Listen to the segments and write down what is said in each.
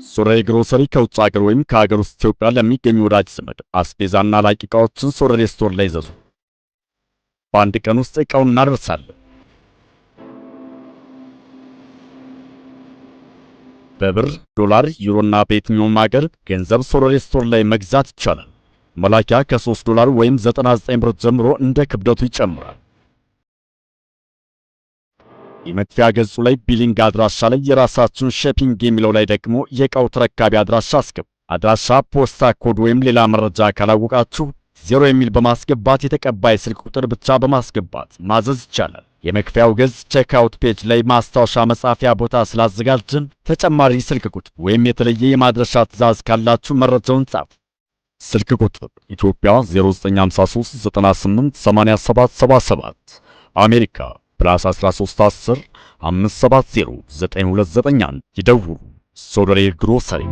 ሶረሬ ግሮሰሪ ከውጭ ሀገር ወይም ከሀገር ውስጥ ኢትዮጵያ ለሚገኙ ወዳጅ ዘመድ አስቤዛና ላቂ ዕቃዎችን ሶረሬ ስቶር ላይ ይዘዙ። በአንድ ቀን ውስጥ ዕቃውን እናደርሳለን። በብር፣ ዶላር፣ ዩሮና በየትኛውም ሀገር ገንዘብ ሶረሬ ስቶር ላይ መግዛት ይቻላል። መላኪያ ከ$3 ወይም 99 ብር ጀምሮ እንደ ክብደቱ ይጨምራል። የመክፈያ ገጹ ላይ ቢሊንግ አድራሻ ላይ የራሳችሁን ሺፒንግ የሚለው ላይ ደግሞ የዕቃው ተረካቢ አድራሻ አስገቡ። አድራሻ፣ ፖስታ ኮድ ወይም ሌላ መረጃ ካላወቃችሁ 0 የሚል በማስገባት የተቀባይ ስልክ ቁጥር ብቻ በማስገባት ማዘዝ ይቻላል። የመክፈያው ገጽ ቼክአውት ፔጅ ላይ ማስታወሻ መጻፊያ ቦታ ስላዘጋጀን ተጨማሪ ስልክ ቁጥር ወይም የተለየ የማድረሻ ትዕዛዝ ካላችሁ መረጃውን ጻፉ። ስልክ ቁጥር ኢትዮጵያ 0953 98 87 77 አሜሪካ +1310 570 9291 ይደውሉ። ሶረሬ ግሮሰሪ።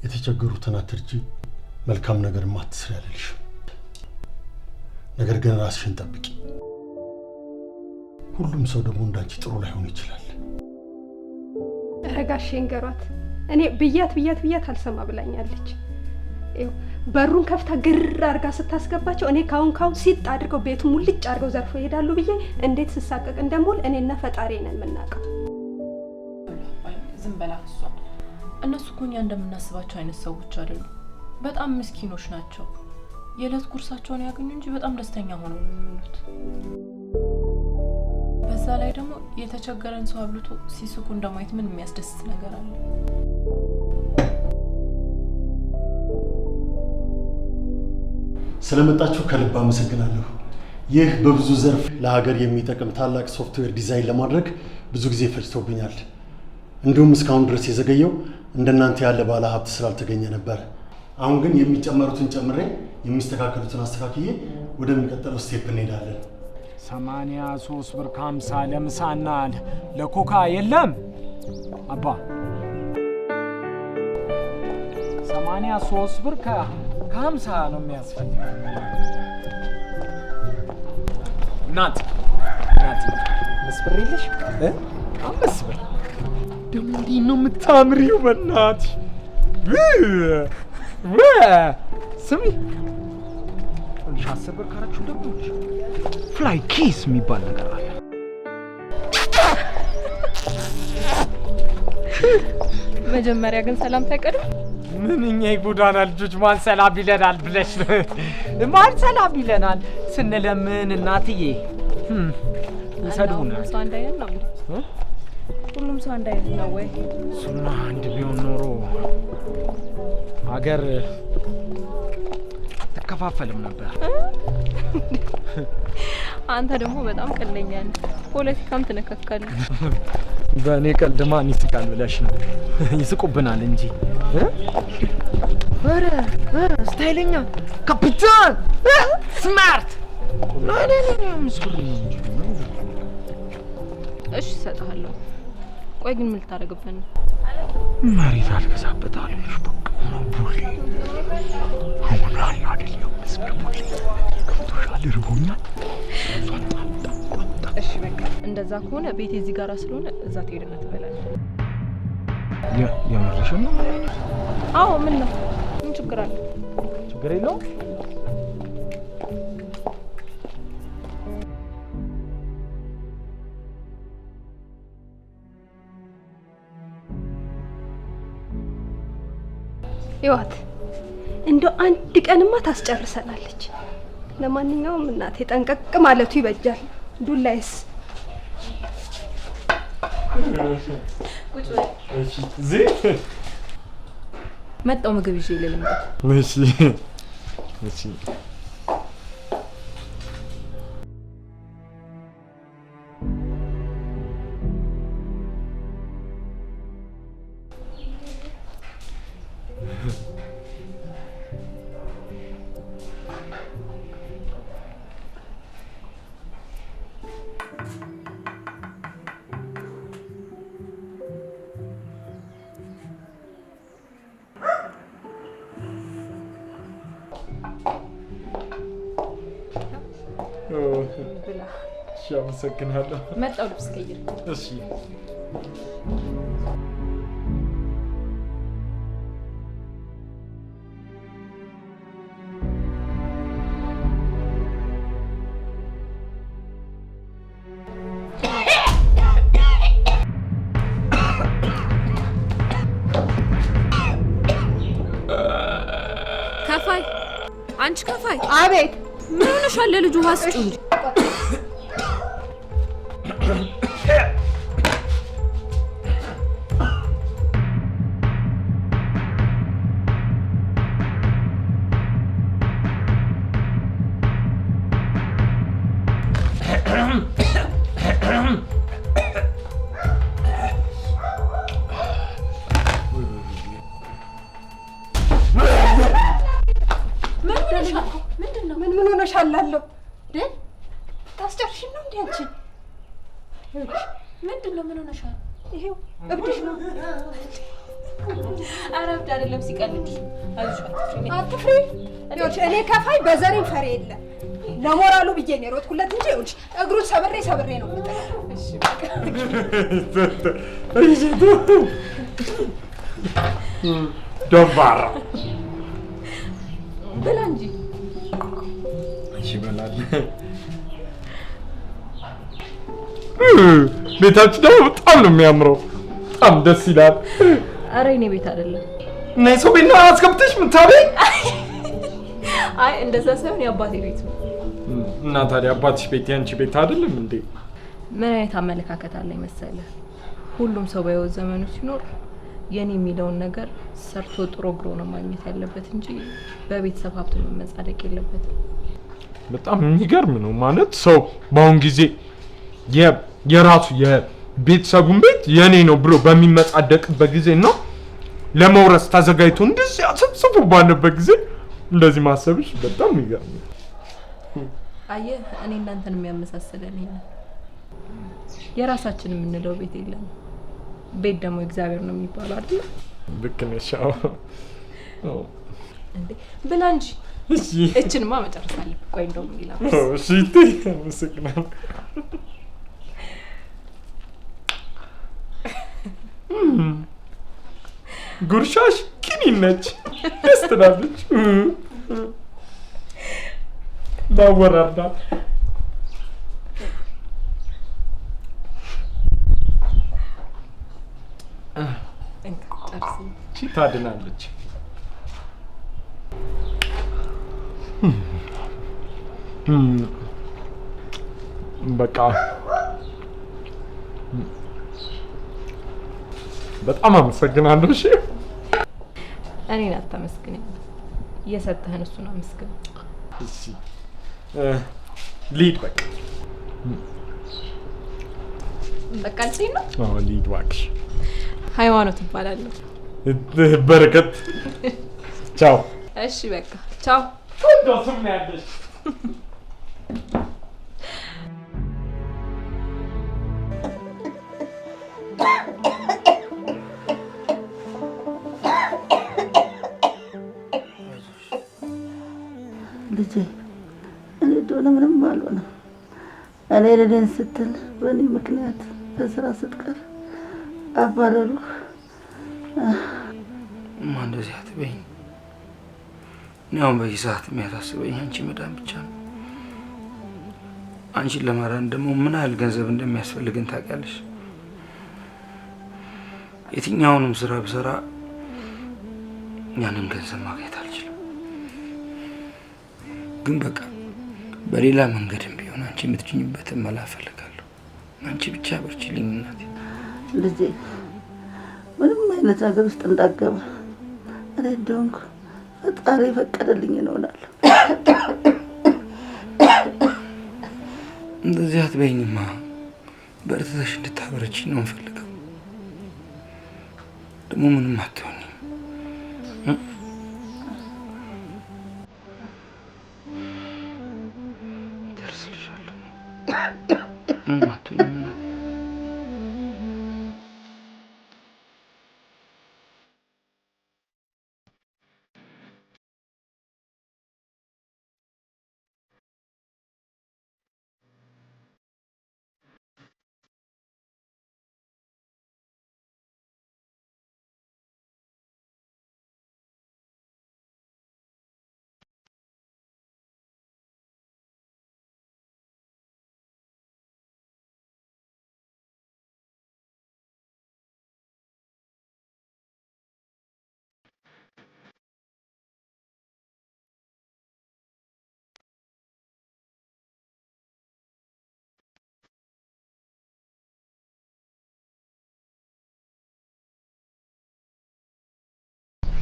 የተቸገሩትን አትርጂ፣ መልካም ነገር ማትስሪ ያለልሽ። ነገር ግን ራስሽን ጠብቂ። ሁሉም ሰው ደግሞ እንዳንቺ ጥሩ ላይሆን ይችላል። ረጋሽ እንገሯት። እኔ ብያት አልሰማ ብላኛለች። በሩን ከፍታ ግር አርጋ ስታስገባቸው እኔ ካሁን ሲጥ አድርገው ቤቱን ሙልጭ አድርገው ዘርፈው ይሄዳሉ ብዬ እንዴት ስሳቀቅ እንደሞል እኔና ፈጣሪ ነን የምናውቀው። ዝም በላ እሷ። እነሱ እኮ እኛ እንደምናስባቸው አይነት ሰዎች አይደሉም። በጣም ምስኪኖች ናቸው። የዕለት ጉርሳቸውን ያገኙ እንጂ በጣም ደስተኛ ሆነው ነው የሚውሉት። በዛ ላይ ደግሞ የተቸገረን ሰው አብልቶ ሲስቁ እንደማየት ምን የሚያስደስት ነገር አለ? ስለመጣችሁ ከልብ አመሰግናለሁ። ይህ በብዙ ዘርፍ ለሀገር የሚጠቅም ታላቅ ሶፍትዌር ዲዛይን ለማድረግ ብዙ ጊዜ ፈጅቶብኛል። እንዲሁም እስካሁን ድረስ የዘገየው እንደናንተ ያለ ባለ ሀብት ስላልተገኘ ነበር። አሁን ግን የሚጨመሩትን ጨምሬ የሚስተካከሉትን አስተካክዬ ወደሚቀጥለው ስቴፕ እንሄዳለን። 83 ብር ከ50 ለምሳና ለኮካ የለም አባ። 83 ብር ከ50 ነው የሚያስፈልገው። ናት መስብርልሽ 5 ብር ደግሞ እንዲህ ነው የምታምሪው። በእናትሽ ስሚ 10 ብር ካራችሁ ደግሞ ፍላይ ኪስ የሚባል ነገር አለ። መጀመሪያ ግን ሰላም ታቀዱ። ምንኛ የጎዳና ልጆች ማን ሰላም ይለናል ብለሽ ነው? ማን ሰላም ይለናል ስንለምን እናትዬ ይሰድቡናል። ሰው አንድ አይነት ነው። ሁሉም ሰው አንድ አይነት ነው ወይ? እሱማ አንድ ቢሆን ኖሮ ሀገር አትከፋፈልም ነበር። አንተ ደግሞ በጣም ቀለኛ ነህ። ፖለቲካም ትነካካለህ። በእኔ ቀልድ ማን ይስቃል ብለሽ ነው? ይስቁብናል እንጂ ኧረ ስታይለኛ ካፒታን ስማርት እሺ እሰጥሃለሁ። ቆይ ግን ምን ልታደርግበት ነው? መሬት አልገዛበታለሽ። በቃ ቡሌ አሁን ላይ አይደለም መስመር ቡሌ ከቶሻል እርቦኛል። እሺ በቃ እንደዛ ከሆነ ቤቴ እዚህ ጋር ስለሆነ እዛ ትሄድና ትበላለህ። የምርሽ ነው? አዎ ምን ነው? ምን ችግር አለ? ችግር የለውም። ይዋት እንደው አንድ ቀንማ ታስጨርሰናለች። ለማንኛውም እናቴ ጠንቀቅ ማለቱ ይበጃል። ዱላይስ መጣው ምግብ ይዤ ልልምጣ። እሺ እሺ አመሰግናለሁ። መጣው ልብስ ቀይር። እሺ ከፋይ አንቺ ከፋይ። አቤት። ምን ሆነሻል? ልጁ ውሃ ስጪው እንጂ ምን ሆነሻል? አለው ታስጨርሽኝ ነው እንዴ አንቺ? ምንድነው? ምን ሆነሻል? ይሄው እብድሽ ነው። ኧረ እብድ አይደለም ሲቀልድ። አይዞሽ አትፍሪ። እኔ ከፋይ በዘሬ ፈሬ የለ ለሞራሉ ብዬ ነው የሮጥኩለት እንጂ ይኸውልሽ እግሩን ሰብሬ ነው የምጥለው። እሺ ደባራ ብላ እንጂ። እሺ በላል። ቤታችን ደግሞ በጣም ነው የሚያምረው። በጣም ደስ ይላል። ኧረ የእኔ ቤት አይደለም። እና የሰው ቤት ነው አስገብተሽ የምታበይ? አይ እንደዛ ሳይሆን የአባቴ ቤት ነው። እና ታዲያ አባትሽ ቤት ያንቺ ቤት አይደለም እንዴ? ምን አይነት አመለካከት አለኝ መሰለህ? ሁሉም ሰው በህይወት ዘመኑ ሲኖር የኔ የሚለውን ነገር ሰርቶ ጥሮ ግሮ ነው ማግኘት ያለበት እንጂ በቤተሰብ ሀብት መመጻደቅ የለበትም። በጣም የሚገርም ነው ማለት ሰው በአሁን ጊዜ የራሱ የቤተሰቡን ቤት የኔ ነው ብሎ በሚመጻደቅበት ጊዜ ነው ለመውረስ ተዘጋጅቶ እንደዚህ አሰብስቦ ባለበት ጊዜ እንደዚህ ማሰብሽ በጣም የሚገርም ነው። አየህ እኔ እናንተን የሚያመሳስለን ይሄ የራሳችን የምንለው ቤት የለም። ቤት ደግሞ እግዚአብሔር ነው የሚባለው አይደል? ልክ ነሽ። አዎ እንዴ ብላ እንጂ። እሺ እችንማ መጨረስ አለብኝ። ቆይ እንደውም ይላል። እሺ ተመስግናለሁ። ጉርሻሽ ኪኒን ነች። ደስ ትላለች። ላወራርዳ ቺ ታድናለች። በቃ በጣም አመሰግናለሁ። እሺ እኔን አታመስግነኝ፣ የሰጠህን እሱን አመስግን። እሺ ልሂድ በቃ። በቃ ልትሄድ ነው? አዎ ልሂድ እባክሽ። ሃይማኖት እባላለሁ። በረከት ቻው። እሺ በቃ ቻው። ደስም ያለሽ ልጄ እኔ እንደሆነ ምንም አልሆነም። እኔ ልደን ስትል በእኔ ምክንያት በስራ ስትቀር አባረሩ። እንደዚህ አትበይኝ። እኔ አሁን በዚህ ሰዓት የሚያሳስበኝ አንቺ መዳን ብቻ ነው። አንቺን ለማዳን ደግሞ ምን ያህል ገንዘብ እንደሚያስፈልግን ታውቂያለሽ። የትኛውንም ስራ ብሰራ ያንን ገንዘብ ማግኘት አልችልም። ግን በቃ በሌላ መንገድም ቢሆን አንቺ የምትችኝበትን መላ እፈልጋለሁ። አንቺ ብቻ በርቺልኝ እናቴ። ልጄ ምንም አይነት ነገር ውስጥ እንዳገባ እኔ እንደሆንኩ ፈጣሪ ፈቀደልኝ እሆናለሁ። እንደዚህ አትበይኝማ። በርትተሽ እንድታበረችኝ ነው የምፈልገው። ደግሞ ምንም አትሆኝም። ደርስልሻለሁ። ምንም አትሆኝም።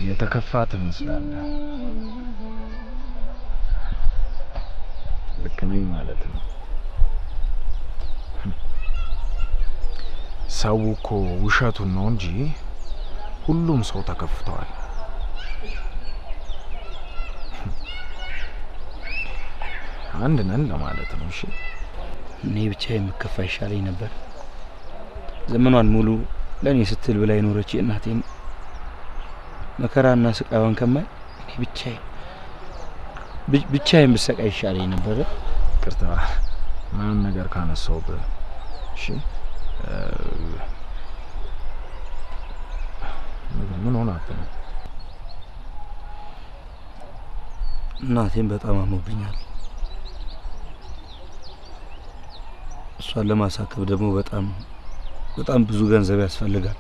የተከፋ ትመስላለህ። ልክ ነኝ ማለት ነው። ሰው እኮ ውሸቱን ነው እንጂ ሁሉም ሰው ተከፍተዋል። አንድ ነን ለማለት ነው። እሺ እኔ ብቻ የምከፋ ይሻለኝ ነበር። ዘመኗን ሙሉ ለኔ ስትል ብላ የኖረች እናቴን መከራና ስቃዩን ከማይ እኔ ብቻዬን ብሰቃይ ይሻለኝ ነበር። ቅርታ ምንም ነገር ካነሳውብህ። እሺ ምን ሆናት ነው? እናቴን በጣም አሞብኛል። እሷን ለማሳከብ ደግሞ በጣም ብዙ ገንዘብ ያስፈልጋል።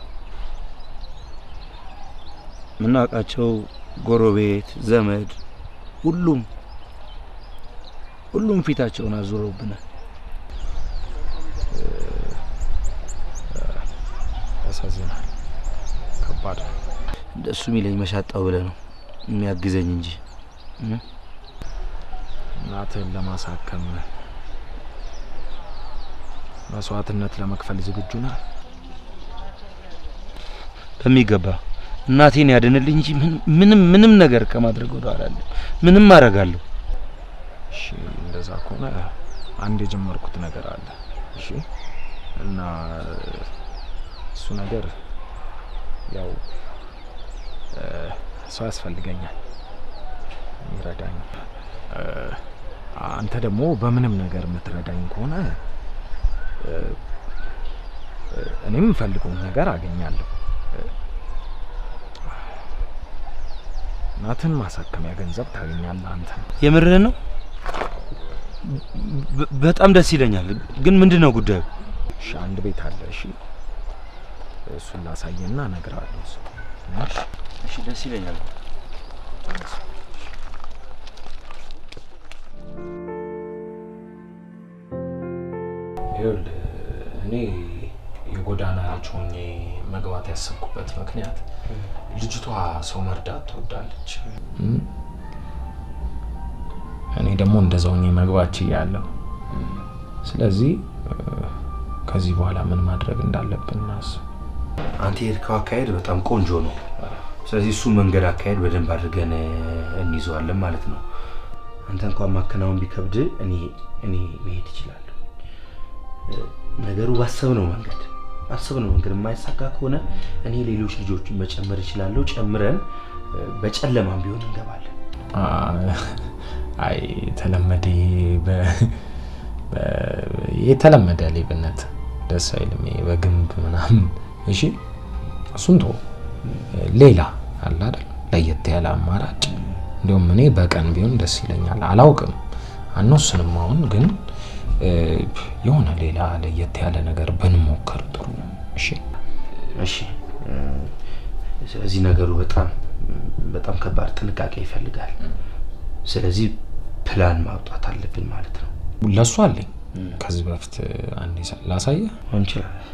ምናውቃቸው ጎረቤት፣ ዘመድ ሁሉም ፊታቸውን አዙረውብናል። ያሳዝናል። ከባድ ነው። እንደሱ ሚለኝ መሻጣው ብለህ ነው የሚያግዘኝ እንጂ እናትህን ለማሳከም መስዋዕትነት ለመክፈል ዝግጁ ነህ? በሚገባ እናቴን ያድንልኝ እንጂ ምንም ነገር ከማድረግ ወደ ኋላ አለ። ምንም አደርጋለሁ። እሺ እንደዛ ከሆነ አንድ የጀመርኩት ነገር አለ። እሺ እና እሱ ነገር ያው ሰው ያስፈልገኛል ይረዳኝ። አንተ ደግሞ በምንም ነገር የምትረዳኝ ከሆነ እኔም ፈልገውን ነገር አገኛለሁ። እናትን ማሳከሚያ ገንዘብ ታገኛለህ አንተ። የምርህ ነው? በጣም ደስ ይለኛል። ግን ምንድነው ጉዳዩ? እሺ አንድ ቤት አለ። እሺ እሱን ላሳየና እነግርሃለሁ። እሺ ደስ ይለኛል። ይኸውልህ እኔ የጎዳና ልጅ ሆኜ መግባት ያሰብኩበት ምክንያት ልጅቷ ሰው መርዳት ትወዳለች። እኔ ደግሞ እንደዛው ሆኜ መግባት ችያለሁ። ስለዚህ ከዚህ በኋላ ምን ማድረግ እንዳለብን እናስብ። አንተ የሄድከው አካሄድ በጣም ቆንጆ ነው። ስለዚህ እሱ መንገድ አካሄድ በደንብ አድርገን እንይዘዋለን ማለት ነው። አንተ እንኳን ማከናወን ቢከብድ እኔ መሄድ እችላለሁ። ነገሩ ባሰብነው መንገድ የማይሳካ ከሆነ እኔ ሌሎች ልጆችን መጨመር እችላለሁ። ጨምረን በጨለማም ቢሆን እንገባለን። አይ ተለመደ የተለመደ ሌብነት ደስ አይልም። በግንብ ምናምን እሺ፣ እሱን ተው። ሌላ አለ አይደል ለየት ያለ አማራጭ። እንደውም እኔ በቀን ቢሆን ደስ ይለኛል። አላውቅም አንወስንም አሁን ግን የሆነ ሌላ ለየት ያለ ነገር ብንሞክር ጥሩ ነው። እሺ። ስለዚህ ነገሩ በጣም ከባድ ጥንቃቄ ይፈልጋል። ስለዚህ ፕላን ማውጣት አለብን ማለት ነው። ለሱ አለኝ ከዚህ በፊት አንዴ ላሳየህ እንችላለን።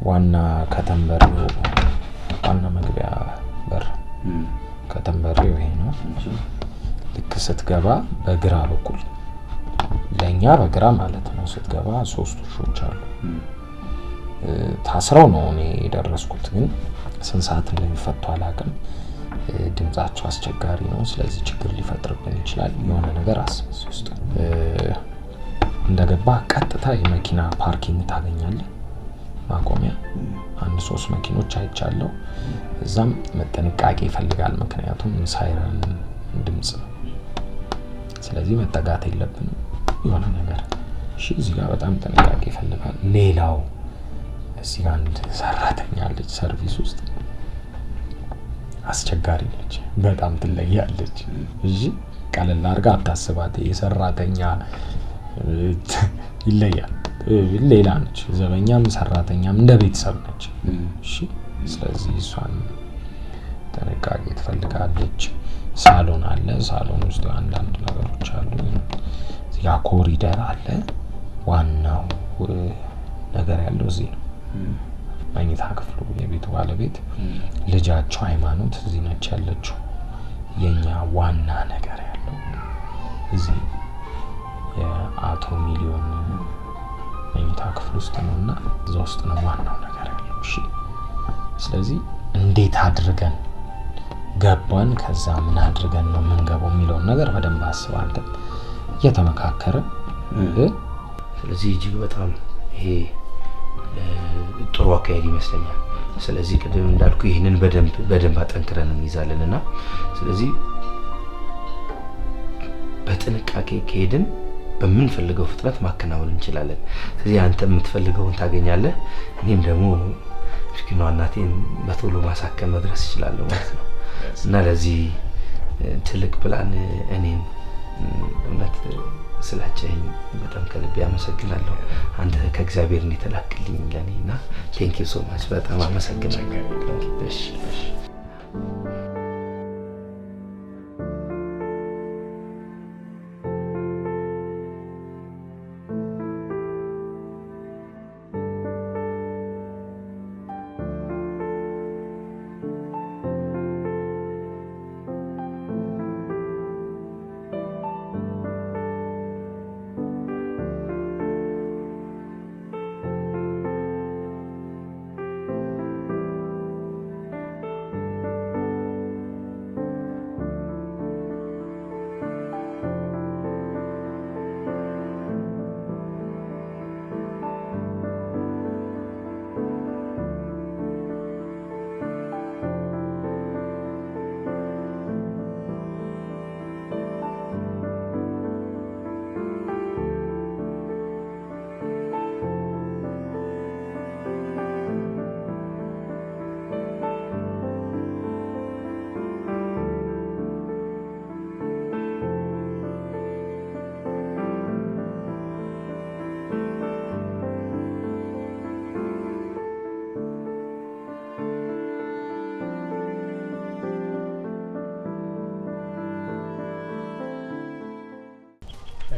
ዋና ከተንበሪው ዋና መግቢያ በር ከተንበሪው ይሄ ነው። ልክ ስትገባ በግራ በኩል ለኛ በግራ ማለት ነው ስትገባ 3 ውሾች አሉ። ታስረው ነው እኔ የደረስኩት ግን ስንት ሰዓት እንደሚፈቱ አላውቅም። ድምጻቸው አስቸጋሪ ነው። ስለዚህ ችግር ሊፈጥርብን ይችላል። የሆነ ነገር አስብ። ውስጥ እንደገባ ቀጥታ የመኪና ፓርኪንግ ታገኛለህ። ማቆሚያ 1-3 መኪኖች አይቻለሁ። እዛም መጠንቀቅ ይፈልጋል ምክንያቱም ሳይረን ድምጽ ነው። ስለዚህ መጠጋት የለብንም የሆነ ነገር። እሺ እዚህ ጋር በጣም ጥንቃቄ ይፈልጋል። ሌላው እዚህ ጋር አንድ ሰራተኛ ልጅ ሰርቪስ ውስጥ አስቸጋሪ ነች፣ በጣም ትለያለች። እሺ ቀለል አድርጋ አታስባት። የሰራተኛ ይለያል። ሌላ ነች። ዘበኛም ሰራተኛም እንደ ቤተሰብ ነች። እሺ ስለዚህ እሷን ጥንቃቄ ትፈልጋለች። ሳሎን አለ። ሳሎን ውስጥ አንዳንድ ነገሮች አሉ። እዚህ ጋር ኮሪደር አለ። ዋናው ነገር ያለው እዚህ ነው። መኝታ ክፍሉ የቤቱ ባለቤት ልጃቸው ሃይማኖት እዚህ ነች ያለችው። የኛ ዋና ነገር ያለው እዚህ የአቶ ሚሊዮን መኝታ ክፍል ውስጥ ነውና እዛ ውስጥ ነው ዋናው ነገር ያለው። እሺ ስለዚህ እንዴት አድርገን ገባን ከዛ ምን አድርገን ነው የምንገባው የሚለውን ነገር በደንብ አስባለን እየተመካከርን። ስለዚህ እጅግ በጣም ይሄ ጥሩ አካሄድ ይመስለኛል። ስለዚህ ቅድም እንዳልኩ ይሄንን በደንብ አጠንክረን እንይዛለንና ስለዚህ በጥንቃቄ ከሄድን በምንፈልገው ፍጥነት ማከናወን እንችላለን። ስለዚህ አንተ የምትፈልገውን ታገኛለህ፣ እኔም ደግሞ ፍቅና እናቴን በቶሎ ማሳከም መድረስ እችላለሁ ማለት ነው። እና ለዚህ ትልቅ ፕላን እኔም እውነት ስላጨኝ በጣም ከልቤ አመሰግናለሁ። አንተ ከእግዚአብሔር እንደተላክልኝ ለኔና ቴንክ ዩ ሶ ማች በጣም አመሰግናለሁ። እሺ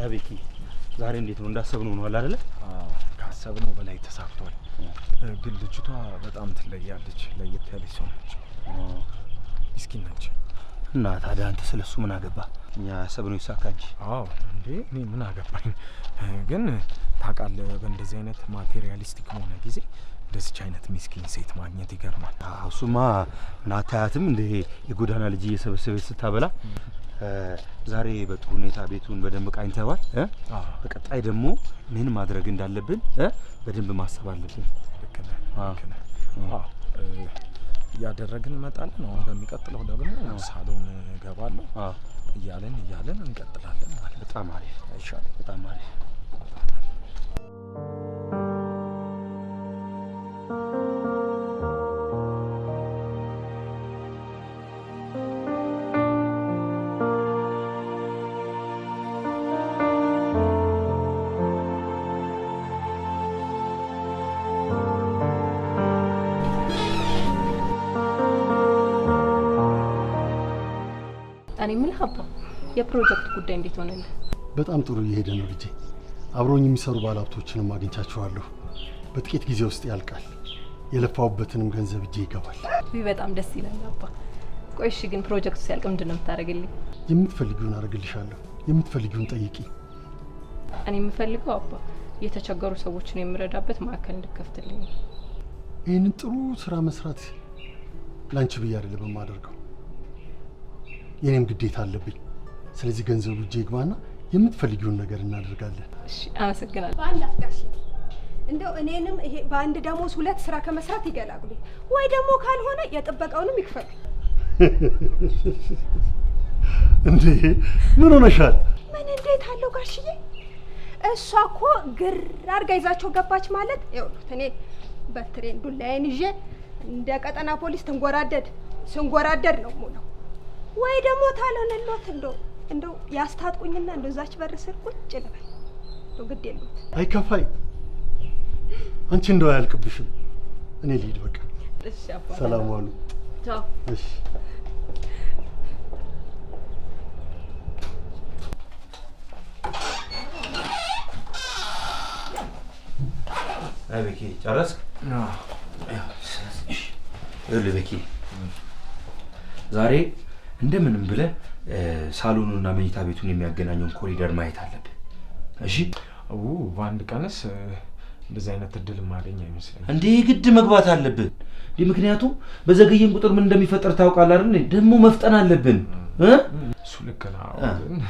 አቤኪ ዛሬ እንዴት ነው እንዳሰብነው ሆኗል አይደለ? ካሰብነው በላይ ተሳክቷል። ግን ልጅቷ በጣም ትለያለች። ለየት ያለች ሰው ነች። ምስኪን ነች። እና ታዲያ አንተ ስለሱ ምን አገባ? እኛ ያሰብነው ይሳካ እንጂ። አዎ እንዴ እኔ ምን አገባኝ? ግን ታውቃለህ በእንደዚህ አይነት ማቴሪያሊስቲክ በሆነ ጊዜ እንደዚች አይነት ምስኪን ሴት ማግኘት ይገርማል። እሱማ ናታያትም እንደ የጎዳና ልጅ እየሰበሰበች ስታበላ ዛሬ በጥሩ ሁኔታ ቤቱን በደንብ ቃኝተዋል። በቀጣይ ደግሞ ምን ማድረግ እንዳለብን በደንብ ማሰብ አለብን። ልክ ነህ። እያደረግን እንመጣለን። አሁን በሚቀጥለው ደግሞ ሳሎን እገባለሁ። እያለን እንቀጥላለን ማለት። በጣም አሪፍ አይሻልም? በጣም አሪፍ። እኔ ምን ሀባ የፕሮጀክት ጉዳይ እንዴት ሆነልህ? በጣም ጥሩ እየሄደ ነው ልጄ። አብሮኝ የሚሰሩ ባለሀብቶችንም አግኝቻቸዋለሁ። በጥቂት ጊዜ ውስጥ ያልቃል። የለፋውበትንም ገንዘብ እጄ ይገባል። በጣም ደስ ይላል አባ። ቆይ እሺ ግን ፕሮጀክቱ ሲያልቅ ምንድን ነው የምታደርግልኝ? የምትፈልጊውን አደርግልሻለሁ። የምትፈልጊውን ጠይቂ። እኔ የምፈልገው አባ የተቸገሩ ሰዎችን የምረዳበት ማዕከል እንድከፍትልኝ። ይህንን ጥሩ ስራ መስራት ላንቺ ብዬ አይደለም የማደርገው፣ የኔም ግዴታ አለብኝ። ስለዚህ ገንዘቡ እጄ ይግባና የምትፈልጊውን ነገር እናደርጋለን። እሺ አመሰግናለሁ። በአንድ አፍጋሽ እንደው እኔንም ይሄ በአንድ ደሞዝ ሁለት ስራ ከመስራት ይገላግሉኝ፣ ወይ ደግሞ ካልሆነ የጥበቃውንም ይክፈሉ። እንዴ ምን ሆነሻል? ምን እንዴት አለው ጋሽዬ? እሷ እኮ ግር አድርጋ ይዛቸው ገባች ማለት ይኸውልህ፣ እኔ በትሬን ዱላዬን ይዤ እንደ ቀጠና ፖሊስ ስንጎራደድ ነው የምውለው። ወይ ደግሞ ታለንሎት እንደው ያስታጥቁኝና እንደው እዛች በር ስር ቁጭ ልበል። እንደው ግድ የለውም። አይከፋይ። አንቺ እንደው አያልቅብሽም። እኔ ልሂድ በቃ። እሺ አባ። ሰላም ዋሉ። ቻው። እሺ አቤኪ ጨረስክ? ይኸውልህ ቤኪ ዛሬ እንደምንም ብለህ ሳሎኑና መኝታ ቤቱን የሚያገናኘውን ኮሪደር ማየት አለብህ። እሺ? በአንድ ቀንስ እንደዚህ አይነት እድል ማገኝ አይመስለኝም። እንዴ ግድ መግባት አለብን። ምክንያቱም በዘገየን ቁጥር ምን እንደሚፈጠር ታውቃለህ አይደል? ደግሞ መፍጠን አለብን። እሱ ልክ ነው። ግን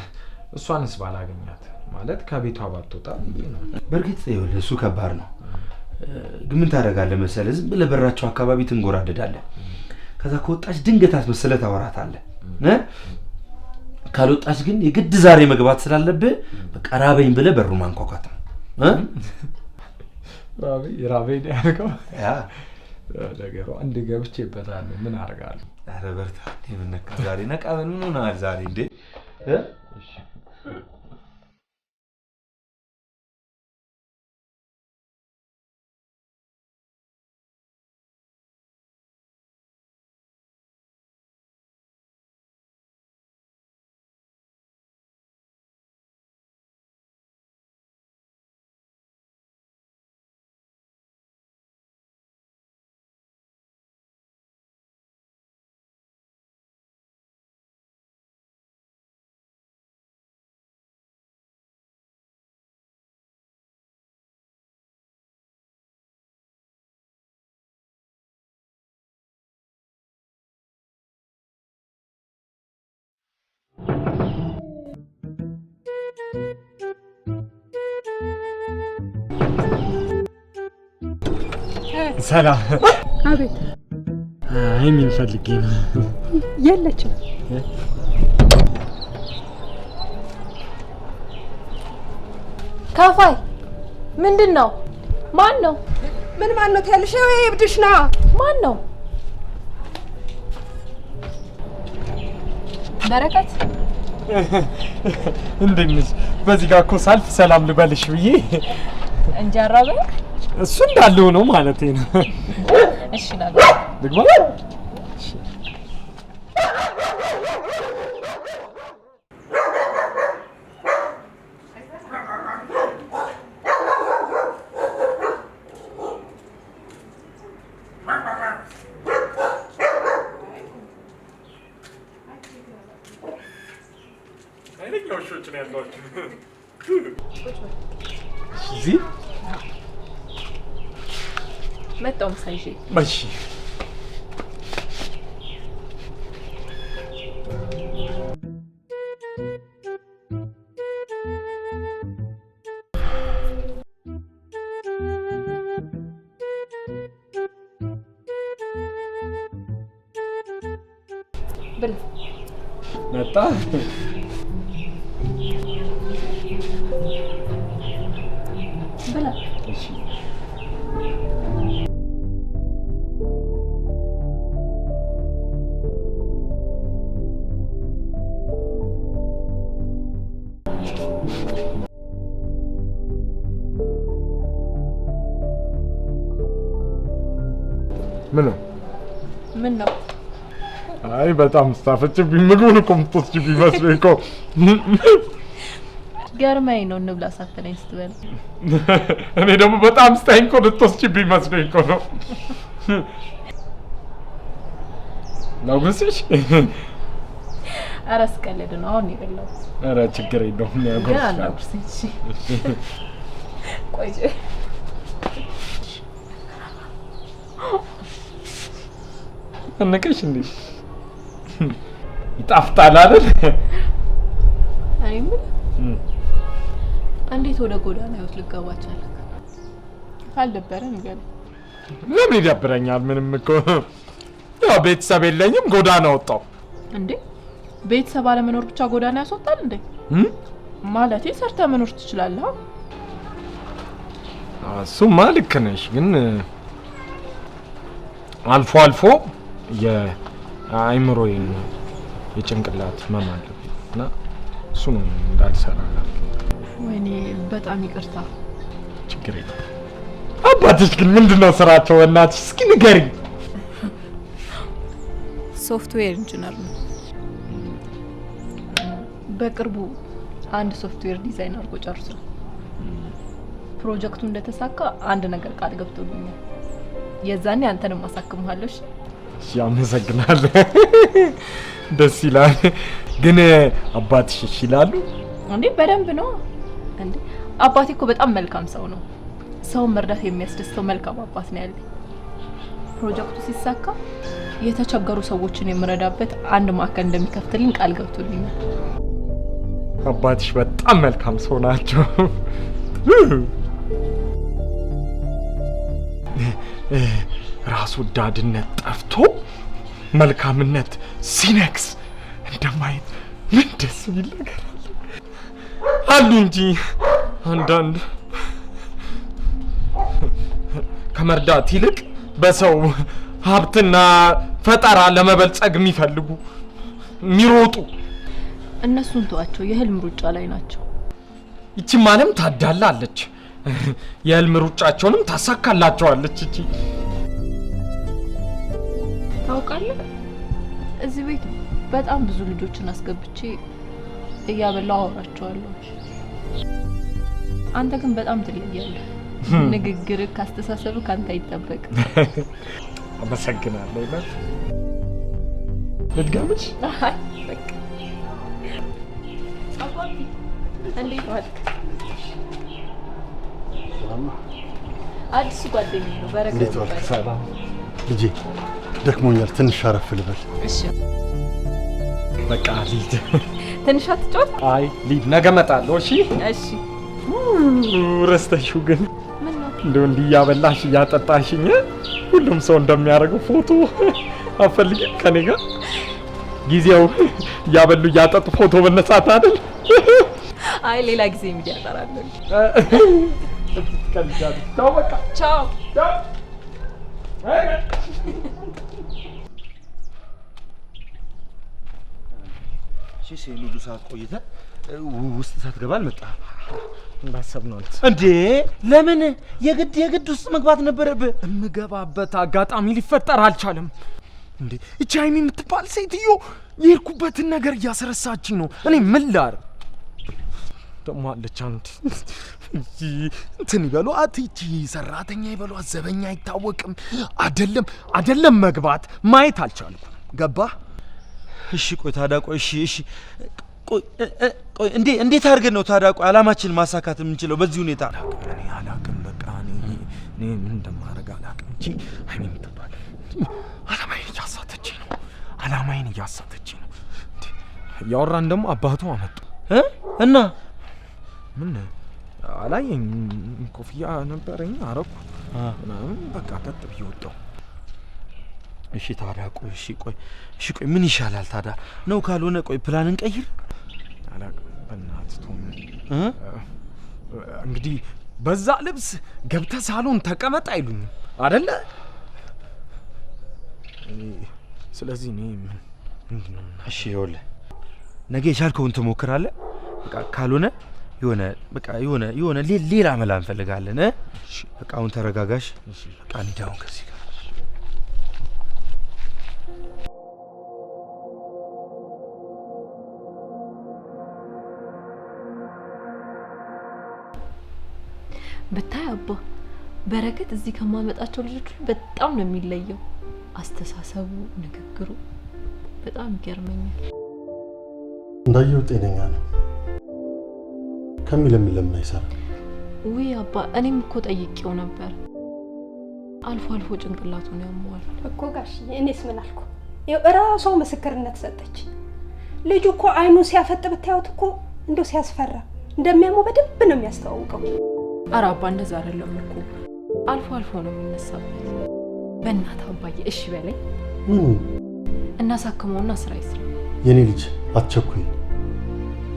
እሷንስ ባላገኛት ማለት ከቤቷ ባትወጣ ነው። በእርግጥ ይኸውልህ እሱ ከባድ ነው። ግን ምን ታደርጋለህ መሰለህ? ዝም ብለህ በራቸው አካባቢ ትንጎራደዳለህ። ከዛ ከወጣች ድንገት አስመስለህ ታወራታለህ። ካልወጣች ግን የግድ ዛሬ መግባት ስላለብህ በቃ ራበኝ ብለህ በሩ ማንኳኳት ነው። ራበኝ ያልከው? ያ ነገሩ አንድ ገብቼበታለሁ። ምን አደርጋለሁ? ኧረ በርታ። ምን ነካ ዛሬ? ነቃ ምን ሆነሃል ዛሬ እንዴ? እሺ ሰላም። አቤት። ምን ፈልጌ ነው? የለችም። ካፋይ ምንድን ነው? ማን ነው? ምን ማን ነው ትያለሽ? ይሄ እብድሽ ነው። ማን ነው? በረከት እንደምስ በዚህ ጋር እኮ ሳልፍ ሰላም ልበልሽ ብዬ እንጂ አራበኝ። እሱ እንዳለው ነው ማለቴ ነው። እሺ ልግባ። ኃይለኛ ውሾች ነው ያሏችሁ። እዚህ መጣሁ ምሳይሽ። እሺ ብላ መጣ። ብላ እሺ ምን ነው? አይ በጣም ስታፈጭብኝ ምግቡን እኮ የምትወስጂብኝ መስሎኝ እኮ። ገርመኝ ነው እንብላ ሳትለኝ ስትበላ። እኔ ደግሞ በጣም ስታይኝ እኮ ልትወስጂብኝ መስሎኝ እኮ ነው። ላጉርስሽ? ኧረ ስቀልድ ነው። አሁን የበላሁት። ኧረ ችግር የለውም። ግን አላጉርስኝ። ቆይ እንቀሽ እንዴ? ይጣፍጣል አይደል? አይ ምን እንዴት ወደ ጎዳና ህይወት ልገባ ቻልክ? ካልደበረ ንገር። ለምን ይደብረኛል? ምንም እኮ ያው ቤተሰብ የለኝም፣ ጎዳና ወጣው። እንዴ ቤተሰብ አለመኖር ብቻ ጎዳና ያስወጣል እንዴ? ማለቴ ሰርተ መኖር ትችላለህ። እሱማ ልክ ነሽ፣ ግን አልፎ አልፎ የአይምሮዬን የጭንቅላት ህመም አለብኝ እና እሱ ነው እንዳልሰራ። ወይኔ በጣም ይቅርታ። ችግር የለም። አባትሽ ግን ምንድነው ስራቸው? እናትሽ እስኪ ንገሪኝ። ሶፍትዌር ኢንጂነር ነው። በቅርቡ አንድ ሶፍትዌር ዲዛይን አድርጎ ጨርሷል። ፕሮጀክቱ እንደተሳካ አንድ ነገር ቃል ገብቶልኛል። የዛኔ አንተንም አሳክምሃለሽ። እሺ አመሰግናለሁ። ደስ ይላል። ግን አባትሽ እሺ ይላሉ? እንዴ በደንብ ነው። እንዴ አባቴ እኮ በጣም መልካም ሰው ነው። ሰውን መርዳት የሚያስደስተው መልካም አባት ነው ያለኝ። ፕሮጀክቱ ሲሳካ የተቸገሩ ሰዎችን የምረዳበት አንድ ማዕከል እንደሚከፍትልኝ ቃል ገብቶልኛል። አባትሽ በጣም መልካም ሰው ናቸው። ራስ ወዳድነት ጠፍቶ መልካምነት ሲነግስ እንደማየት ምን ደስ የሚል ነገር አሉ እንጂ አንዳንድ ከመርዳት ይልቅ በሰው ሀብትና ፈጠራ ለመበልጸግ የሚፈልጉ የሚሮጡ። እነሱን ተዋቸው፣ የህልም ሩጫ ላይ ናቸው። ይቺ ማለም ታዳላለች፣ የህልም ሩጫቸውንም ታሳካላቸዋለች። እቺ ታውቃለህ፣ እዚህ ቤት በጣም ብዙ ልጆችን አስገብቼ እያበላው አወራቸዋለሁ። አንተ ግን በጣም ትለያለህ። ንግግርህ ካስተሳሰብህ ካንተ አይጠበቅም። አመሰግናለሁ። ይላል ልድገምሽ? አይ በቃ አባቢ እንዴት ዋልክ? አዲስ ጓደኛዬ ነው በረከት። እንዴት ዋልክ? ሰላም ልጄ፣ ደክሞኛል፣ ትንሽ አረፍ ልበል። እሺ በቃ ልሂድ። ትንሽ አትጫወት? አይ ልሂድ፣ ነገ እመጣለሁ። እሺ እሺ። ረስተሽው ግን ምን ነው እንደው እንዲህ እያበላሽ እያጠጣሽኝ ሁሉም ሰው እንደሚያደርገው ፎቶ አፈልጊም ከኔ ጋር ጊዜው እያበሉ እያጠጡ ፎቶ መነሳት አይደል? አይ ሌላ ጊዜ ሚዲያ አጠራለሁ። ቻው በቃ ቻው። እሺ ብዙ ሰዓት ቆይተህ ውስጥ ሳትገባ አልመጣህም። እንዳሰብነው እንዴ? ለምን የግድ ውስጥ መግባት ነበረብህ? የምገባበት አጋጣሚ ሊፈጠር አልቻለም። እንዴ እቺ ሀይሚ የምትባል ሴትዮ የሄድኩበትን ነገር እያስረሳችኝ ነው። እኔ ምን ላድርግ? ደግሞ አለች አንድ እንትን ይበሏት፣ ይቺ ሰራተኛ ይበሏት፣ ዘበኛ አይታወቅም። አይደለም መግባት ማየት አልቻልኩም። ገባህ? እሺ ቆይ ታዲያ ቆይ እሺ ቆይ እንዴት አድርገን ነው ታዲያ ቆይ አላማችን ማሳካት የምንችለው በዚህ ሁኔታ? አላቅም በቃ እኔ ምን እንደማደርግ አላቅም እንጂ አይኔ ምትባል አላማዬን እያሳተችኝ ነው። ያወራን ደግሞ አባቱ አመጡ እና ምን አላየኝ ኮፍያ ነበረኝ አረኩ ምናምን በቃ ቀጥ ብዬ ወጣሁ። እሺ ታዲያ ቆይ እሺ ቆይ ምን ይሻላል ታዲያ ነው? ካልሆነ ቆይ ፕላን እንቀይር። አላቅም በእናትህ ቶም እንግዲህ በዛ ልብስ ገብተህ ሳሎን ተቀመጥ አይሉኝም አይደለ? ስለዚህ እኔ ምንድነው? እሺ ይኸውልህ ነገ የቻልከውን ትሞክራለህ። በቃ ካልሆነ የሆነ ሌላ መላ እንፈልጋለን። በቃ አሁን ተረጋጋሽ። በቃ እንዳው ከዚህ ጋር ብታይ አባ በረከት እዚህ ከማመጣቸው ልጆች በጣም ነው የሚለየው። አስተሳሰቡ፣ ንግግሩ በጣም ይገርመኛል። እንዳየው ጤነኛ ነው። ከሚለምን አይሰራ። ውይ አባ እኔም እኮ ጠይቄው ነበር። አልፎ ጭንቅላቱን ያመዋል እኮ ጋሽ። እኔስ ምን አልኩ? እራሷ ምስክርነት ሰጠች። ልጁ እኮ አይኑ ሲያፈጥ ብታዩት እኮ እንደው ሲያስፈራ እንደሚያመው በደንብ ነው የሚያስተዋውቀው። ኧረ አባ እንደዛ አይደለም እኮ አልፎ ነው የሚነሳበት። በእናትህ አባዬ እሺ በለኝ። እናሳክመውና ስራ ይስራ። የኔ ልጅ አትቸኩይ፣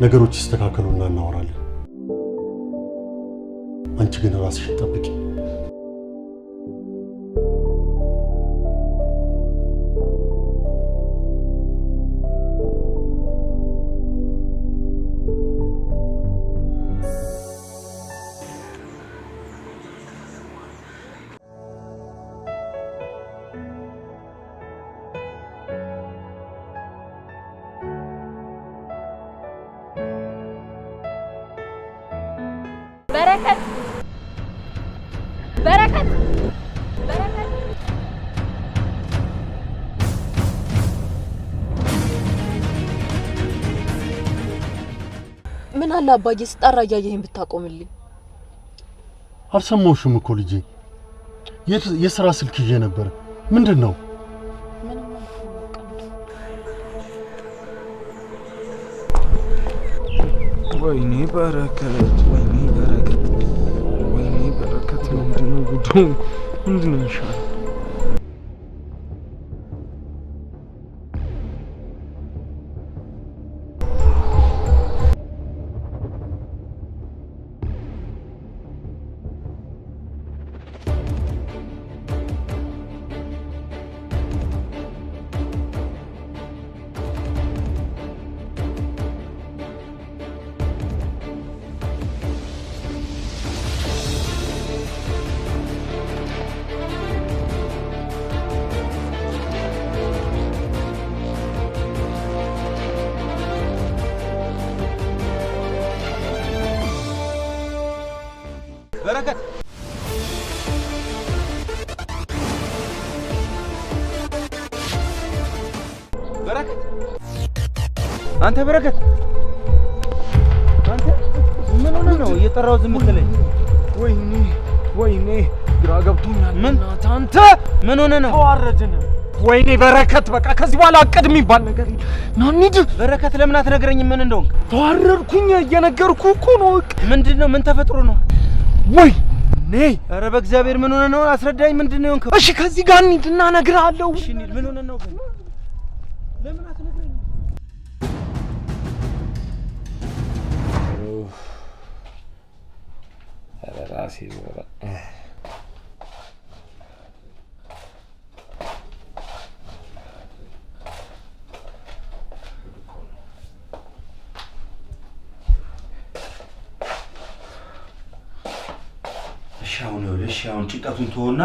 ነገሮች ይስተካከሉና እናወራለን። አንቺ ግን ራስሽን ጠብቂ። በረከት ምን አለ አባዬ ስጣራ እያየኸኝ ብታቆምልኝ። አልሰማሁሽም እኮ ልጄ። የሥራ ስልክ ይዤ ነበር። ምንድነው? ወይኔ በረከት ምንድነው ጉዱ? ምንድነው የሚሻለው? በረከት አንተ በረከት አንተ ምን ሆነህ ነው እየጠራው ዝም ብለኝ? ወይኔ ግራ ገብቶኛል። ምን አንተ ምን ሆነህ ነው? ተዋረድን። ወይኔ በረከት በቃ ከዚህ በኋላ አቅድ የሚባል ነገር ና እንሂድ። በረከት ለምን አትነግረኝም ምን እንደሆንክ? ተዋረድኩኝ። እየነገርኩህ እኮ ነው። ምንድነው? ምን ተፈጥሮ ነው? ወይ ኧረ በእግዚአብሔር ምን ሆነህ ነው? አስረዳኝ። ምንድነው የሆንከው? እሺ ከዚህ ጋር እንሂድና እነግርሃለሁ። እሺ እንሂድ። ምን ሆነህ ነው ግን? ለምን አትነግረኝም? ራሴ ወራ አሁን ጭንቀቱን ተወውና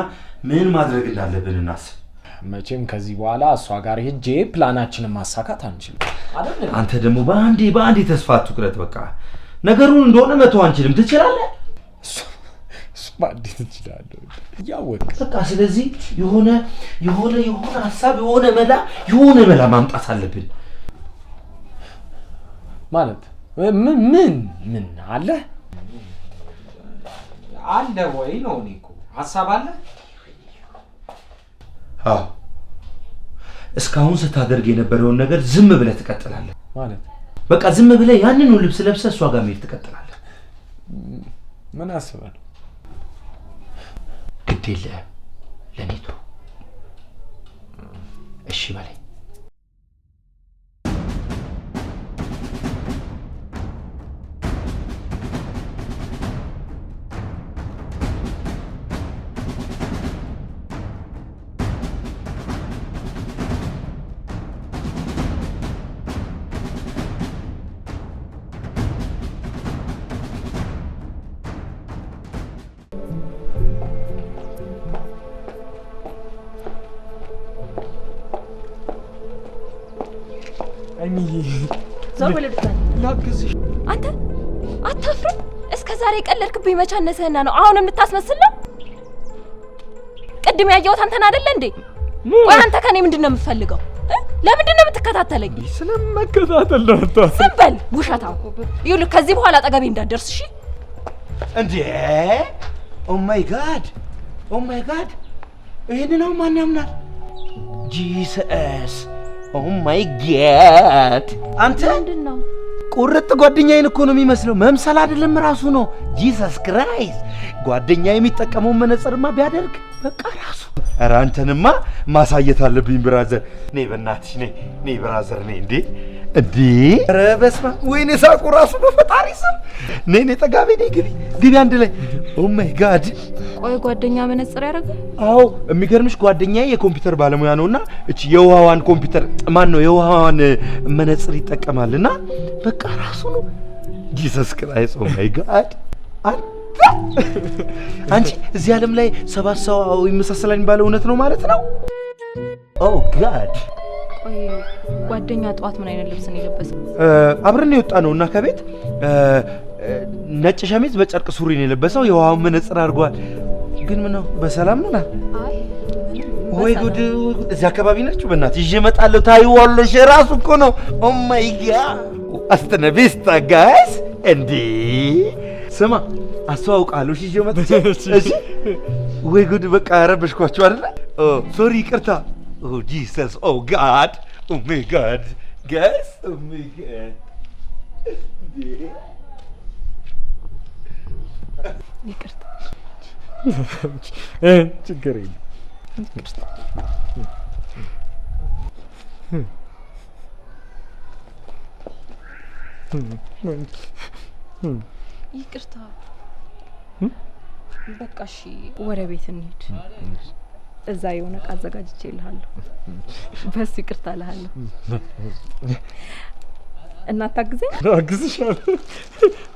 ምን ማድረግ እንዳለብን እናስብ። መቼም ከዚህ በኋላ እሷ ጋር ሄጄ ፕላናችንን ማሳካት አንችልም አይደል? አንተ ደግሞ በአንዴ ተስፋ አትቁረጥ። በቃ ነገሩን እንደሆነ መተው አንችልም። ትችላለህ? እሱ ባንዴ ትችላለህ ያወቅ በቃ ስለዚህ የሆነ ሐሳብ የሆነ መላ ማምጣት አለብን። ማለት ምን አለ አለ ወይ ነው? እኔ እኮ ሀሳብ አለ። አዎ እስካሁን ስታደርግ የነበረውን ነገር ዝም ብለህ ትቀጥላለህ ማለት በቃ ዝም ብለህ ያንኑ ልብስ ለብሰህ እሷ ጋር መሄድ ትቀጥላለህ። ምን አስበህ ነው? ግድ የለህም ለኔቱ እሺ በለኝ። አንተ አታፍርም? እስከ ዛሬ ቀለድክብኝ መቻነስህና ነው አሁን የምታስመስል ነው? ቅድም ያየሁት አንተን አይደለ እንዴ? ወይ አንተ ከኔ ምንድነው የምትፈልገው? ለምንድነው የምትከታተለኝ? ስለመከታተል ነው። ዝም በል ውሸታው። ይኸውልህ ከዚህ በኋላ አጠገቤ እንዳትደርስ እሺ? እንዴ ኦ ማይ ጋድ ይሄንን ነው ማን ያምናል? ጂሰስ ኦ ማይ ጋድ አንተ ምንድነው? ቁርጥ ጓደኛዬን እኮ ነው የሚመስለው። መምሰል አይደለም ራሱ ነው። ጂሰስ ክራይስት ጓደኛዬ የሚጠቀመው መነጽርማ ቢያደርግ በቃ ራሱ። ኧረ አንተንማ ማሳየት አለብኝ ብራዘር። ነይ በእናትሽ ነይ ብራዘር ነይ። እንዴ ኧረ በስመ አብ ወይኔ ሳቁ ራሱ በፈጣሪ ስም። ነይ ጠጋቤ ነይ ግቢ አንድ ላይ። ኦ ማይ ጋድ ቆይ ጓደኛ መነጽር ያደርጋል? አዎ የሚገርምሽ ጓደኛዬ የኮምፒውተር ባለሙያ ነውና እቺ የውሃዋን ኮምፒውተር ማን ነው የውሃዋን መነጽር ይጠቀማልና በቃ ራሱ ነው። ጂሰስ ክራይስት ኦ ማይ ጋድ አንቺ እዚህ ዓለም ላይ ሰባት ሰው ይመሳሰላል የሚባለው እውነት ነው ማለት ነው? ኦ ጋድ ቆይ ጓደኛ ጠዋት ምን አይነት ልብስ ነው የለበሰው? አብረን የወጣ ነውና ከቤት ነጭ ሸሚዝ በጨርቅ ሱሪ ነው የለበሰው። የውሃውን መነጽር አድርጓል። ግን ምን ነው በሰላም ነው? አይ ወይ ጉድ! እዚህ አካባቢ ናችሁ? በእናትህ ይዤ እመጣለሁ። ታይዋለሽ ራሱ እኮ ነው። ኦ ማይ ጋድ አስተነቢስታ ጋይስ እንዴ ስማ አስተዋውቃለሁ። ይዤ እመጣለሁ። እሺ ወይ ጉድ! በቃ ረበሽኳችሁ አይደል? ሶሪ ይቅርታ። ኦ ጂሰስ ኦ ጋድ ኦ ማይ ጋድ ጋይስ ኦ ማይ ጋድ ይቅርታ ችግር የለም። ይቅርታ በቃ እሺ ወደ ቤት እንሂድ። እዛ የሆነ ዕቃ አዘጋጅቼልሃለሁ። በስ ይቅርታ እልሃለሁ። እና ታግዘኝ? አግዝሻለሁ።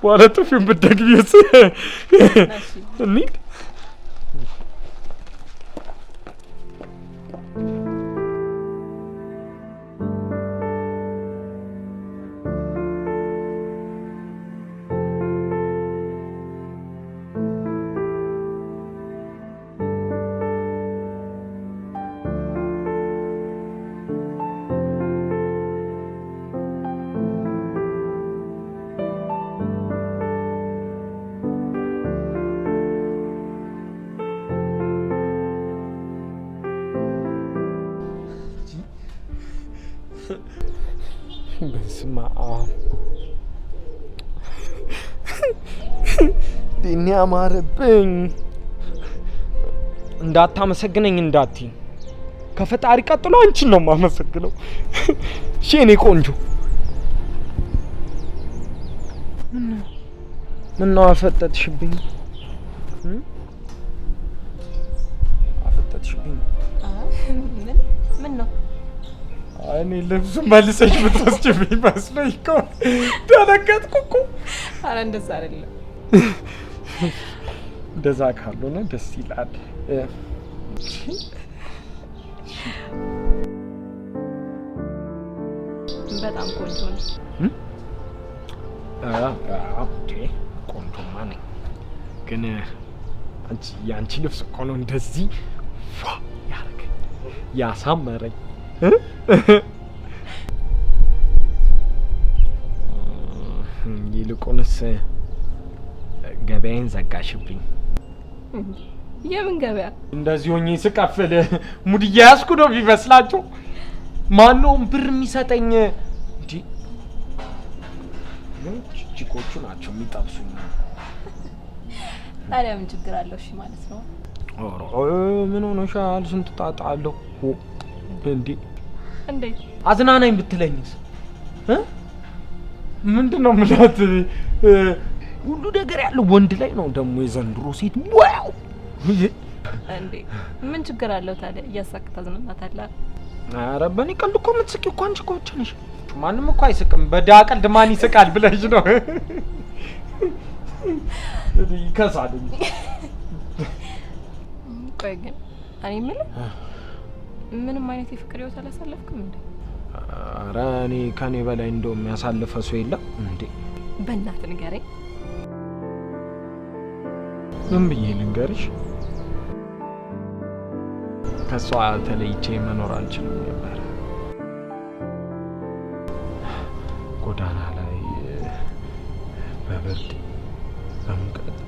በኋላ ጥፊውን ብትደግሚውስ? እንሂድ። በስመ አብ ዲኒ አማረብኝ። እንዳታመሰግነኝ እንዳትይ። ከፈጣሪ ቀጥሎ አንቺን ነው የማመሰግነው። እሺ የኔ ቆንጆ። ምነው አፈጠጥሽብኝ? አፈጠጥሽብኝ? ምን ነው? እኔ ልብሱ መልሰሽ ብትወስጂብኝ መስሎኝ እኮ ደነገጥኩ እኮ። ኧረ እንደዛ አይደለም። እንደዛ ካልሆነ ደስ ይላል። በጣም ቆንጆ ነው። ቆንጆማ ነኝ፣ ግን አንቺ የአንቺ ልብስ እኮ ነው እንደዚህ ያደረገኝ ያሳመረኝ። ይልቁንስ ገበያዬን ዘጋሽብኝ። የምን ገበያ? እንደዚህ ሆኜ ስቀፍል ሙድ እየያዝኩ ነው ቢመስላችሁ? ማነውም ብር የሚሰጠኝ? እንዲ ችኮቹ ናቸው የሚጠብሱኝ። ታዲያ ምን ችግር አለው? እሺ ማለት ነው። ምን ሆነሻል? ስንት ጣጣ አለው እንዴ? እንዴት አዝናናኝ ብትለኝስ? ምንድነው ምላት? ሁሉ ነገር ያለው ወንድ ላይ ነው ደግሞ የዘንድሮ ሴት። ዋው እንዴ ምን ችግር አለው ታዲያ? እያሳክ ታዝናናታለህ። ኧረ በእኔ ቀልድ እኮ የምትስቂው እኮ አንቺ እኮ ብቻ ነሽ። ማንም እኮ አይስቅም። በዳ ቀልድ ማን ይስቃል ብለሽ ነው? ይከሳል። ቆይ ግን እኔ የምልህ ምንም አይነት የፍቅር ህይወት አላሳለፍክም እንዴ? ኧረ እኔ ከኔ በላይ እንደውም ያሳለፈ ሰው የለም እንዴ። በእናትህ ንገረኝ። ምን ብዬ ልንገርሽ? ከሷ ተለይቼ መኖር አልችልም ነበር። ጎዳና ላይ በብርድ በሙቀት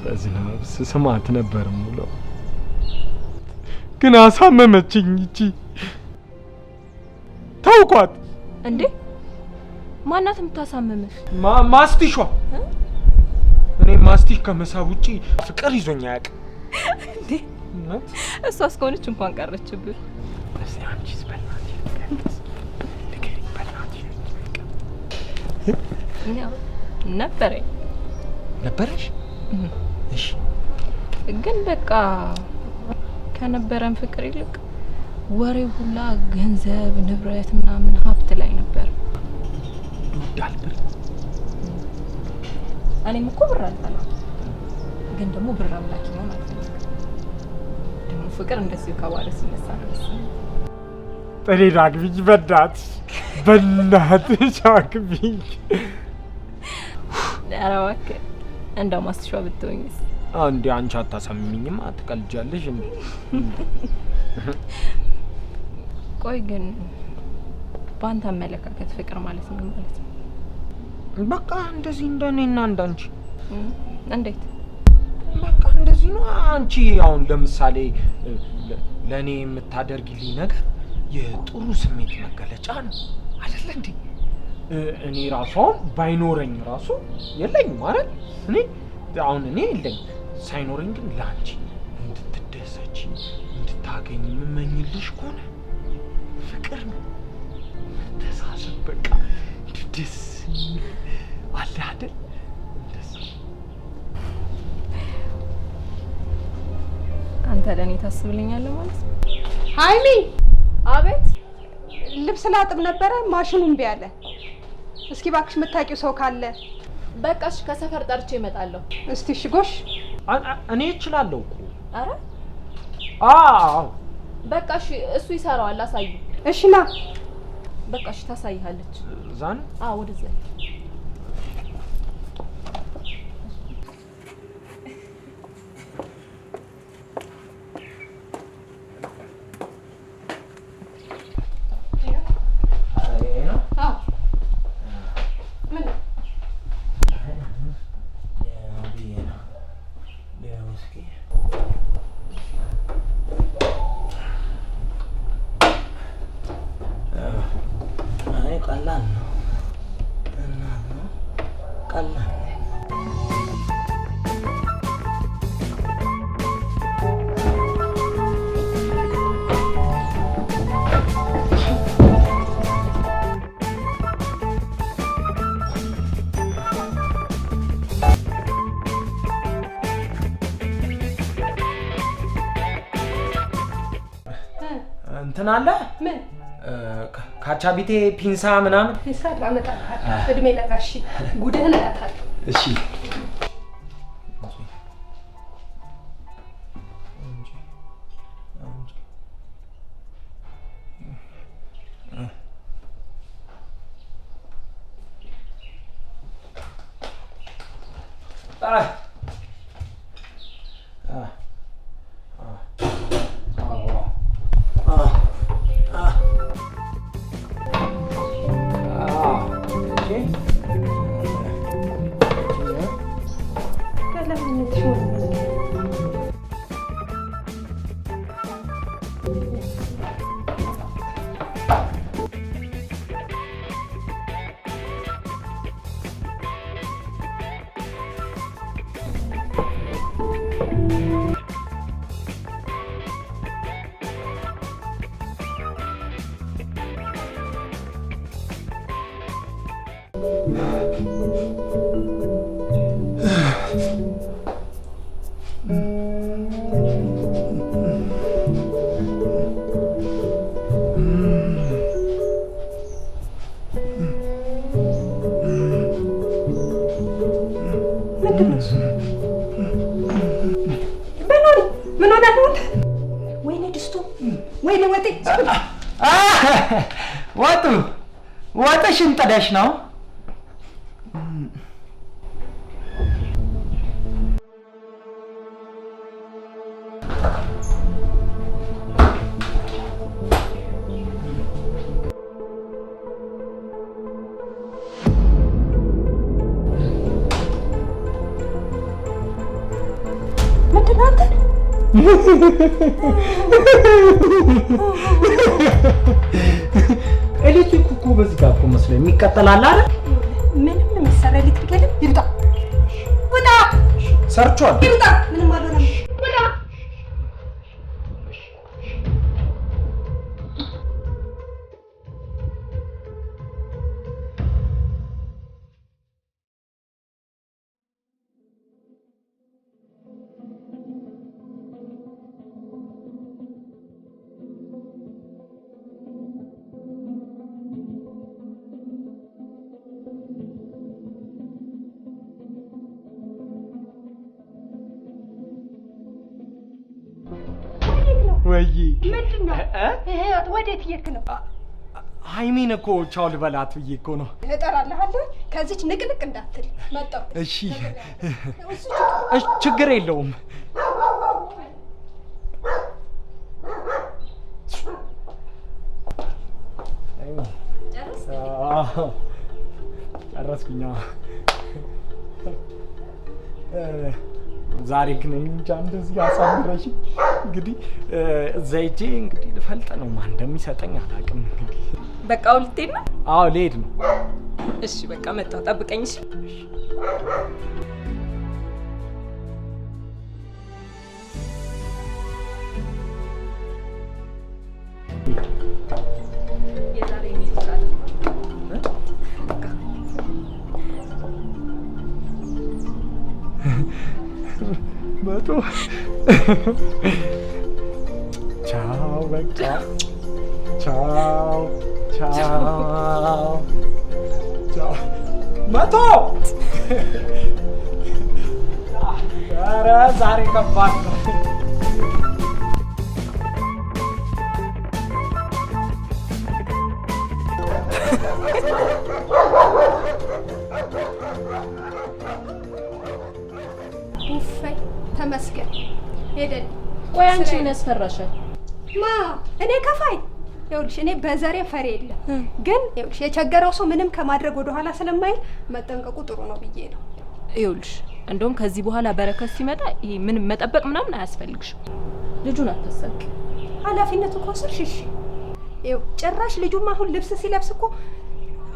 በዝናብ ስስማት ነበር ሙለው። ግን አሳመመችኝ እቺ። ታውቋት እንዴ? ማናት የምታሳምምህ? ማስቲሿ። እኔ ማስቲሽ ከመሳብ ውጪ ፍቅር ይዞኝ አያውቅም። እንዴ እሷ እስከሆነች እንኳን ቀረችብህ። እስቲ አንቺስ በእናትሽ ነበረሽ? እሺ ግን በቃ ከነበረን ፍቅር ይልቅ ወሬው ሁላ ገንዘብ፣ ንብረት ምናምን ሀብት ላይ ነበር። ዱዳልብር እኔም እኮ ብር አልጠላም፣ ግን ደግሞ ብር አምላኪ ነው ማለት ነው። ደግሞ ፍቅር እንደዚህ ከባለ ሲነሳ ነው መሰለኝ። ጥሬን አግቢኝ በእናትሽ አግቢኝ። ኧረ እባክህ እንደው ማስትሿ ብትሆኝስ? እንዴ አንቺ አታሳምሚኝም? አትቀልጃለሽ እንዴ? ቆይ ግን በአንተ አመለካከት ፍቅር ማለት ምን ማለት ነው? በቃ እንደዚህ እንደኔና እንዳንቺ። እንዴት? በቃ እንደዚህ ነው። አንቺ አሁን ለምሳሌ ለኔ የምታደርጊልኝ ነገር የጥሩ ስሜት መገለጫ ነው አይደል እንዴ? እኔ ራሱ አሁን ባይኖረኝ ራሱ የለኝም አይደል? እኔ የለኝም። ሳይኖረኝ ግን ለአንቺ እንድትደሰች እንድታገኝ የምመኝልሽ ከሆነ ፍቅር ነው። መተሳሰብ በቃ ደስ አለ አይደል? አንተ ለኔ ታስብልኛለህ ማለት ነው? ሀይሚ! አቤት። ልብስ ላጥብ ነበረ፣ ማሽኑ እምቢ አለ። እስኪ እባክሽ የምታውቂው ሰው ካለ። በቃ እሺ፣ ከሰፈር ጠርቼ እመጣለሁ። እስቲ እሺ። ጎሽ እኔ እችላለሁ እኮ። አረ አዎ በቃ እሺ፣ እሱ ይሰራዋል። አሳዩ። እሺ ና። በቃ እሺ፣ ታሳይሃለች። ዛን ወደዛ ቀላል ነው ቀላል። እንትን አለ ምን ካቻቢቴ ፒንሳ ምናምን ፒንሳ አመጣልሃለሁ። እድሜ ለጋሽ ጉድህን አያታለሁ። እሺ Okay. ወጥሽን ጠዳሽ ነው ኤሌክትሪክ እኮ በዚህ ጋር እኮ መስሎኝ የሚቀጠላል አይደል? ምንም የሚሰራ ኤሌክትሪክ የለም። ይውጣ ውጣ! ሰርቷል። ይውጣ! ምንም አልሆነም። ውጣ! ወይ ምንድነው? ወዴት እየሄድክ ነው? ሃይሚን እኮ ቻው ልበላት ብዬ እኮ ነው። እጠራልሃለሁ። ከዚች ንቅንቅ እንዳትል መጣሁ። እሺ ችግር የለውም። ጨረስኩኝ። ዛሬ ግን እንጃ እንደዚህ አሳምረሽ እንግዲህ ዘይጄ እንግዲህ ልፈልጥ ነው። ማን እንደሚሰጠኝ አላውቅም። እንግዲህ በቃ ልትሄድ ነው? አዎ ልሄድ ነው። እሺ በቃ መጣሁ፣ ጠብቀኝ። እሺ መቶ ቻው በቃ ቻው ቻው ቻው መቶ ኧረ ዛሬ ከባድ ነው። ተመስገን ሄደን። ቆይ አንቺ ምን ያስፈራሻል? ማ እኔ ከፋይ? ይኸውልሽ እኔ በዘሬ ፈሪ የለም፣ ግን ይኸውልሽ የቸገረው ሰው ምንም ከማድረግ ወደ ኋላ ስለማይል መጠንቀቁ ጥሩ ነው ብዬ ነው። ይኸውልሽ እንደውም ከዚህ በኋላ በረከት ሲመጣ ይሄ ምንም መጠበቅ ምናምን አያስፈልግሽም። ልጁን አታሰቂ። ኃላፊነቱ እኮ ስልሽ እሺ። ይኸው ጭራሽ ልጁም አሁን ልብስ ሲለብስ እኮ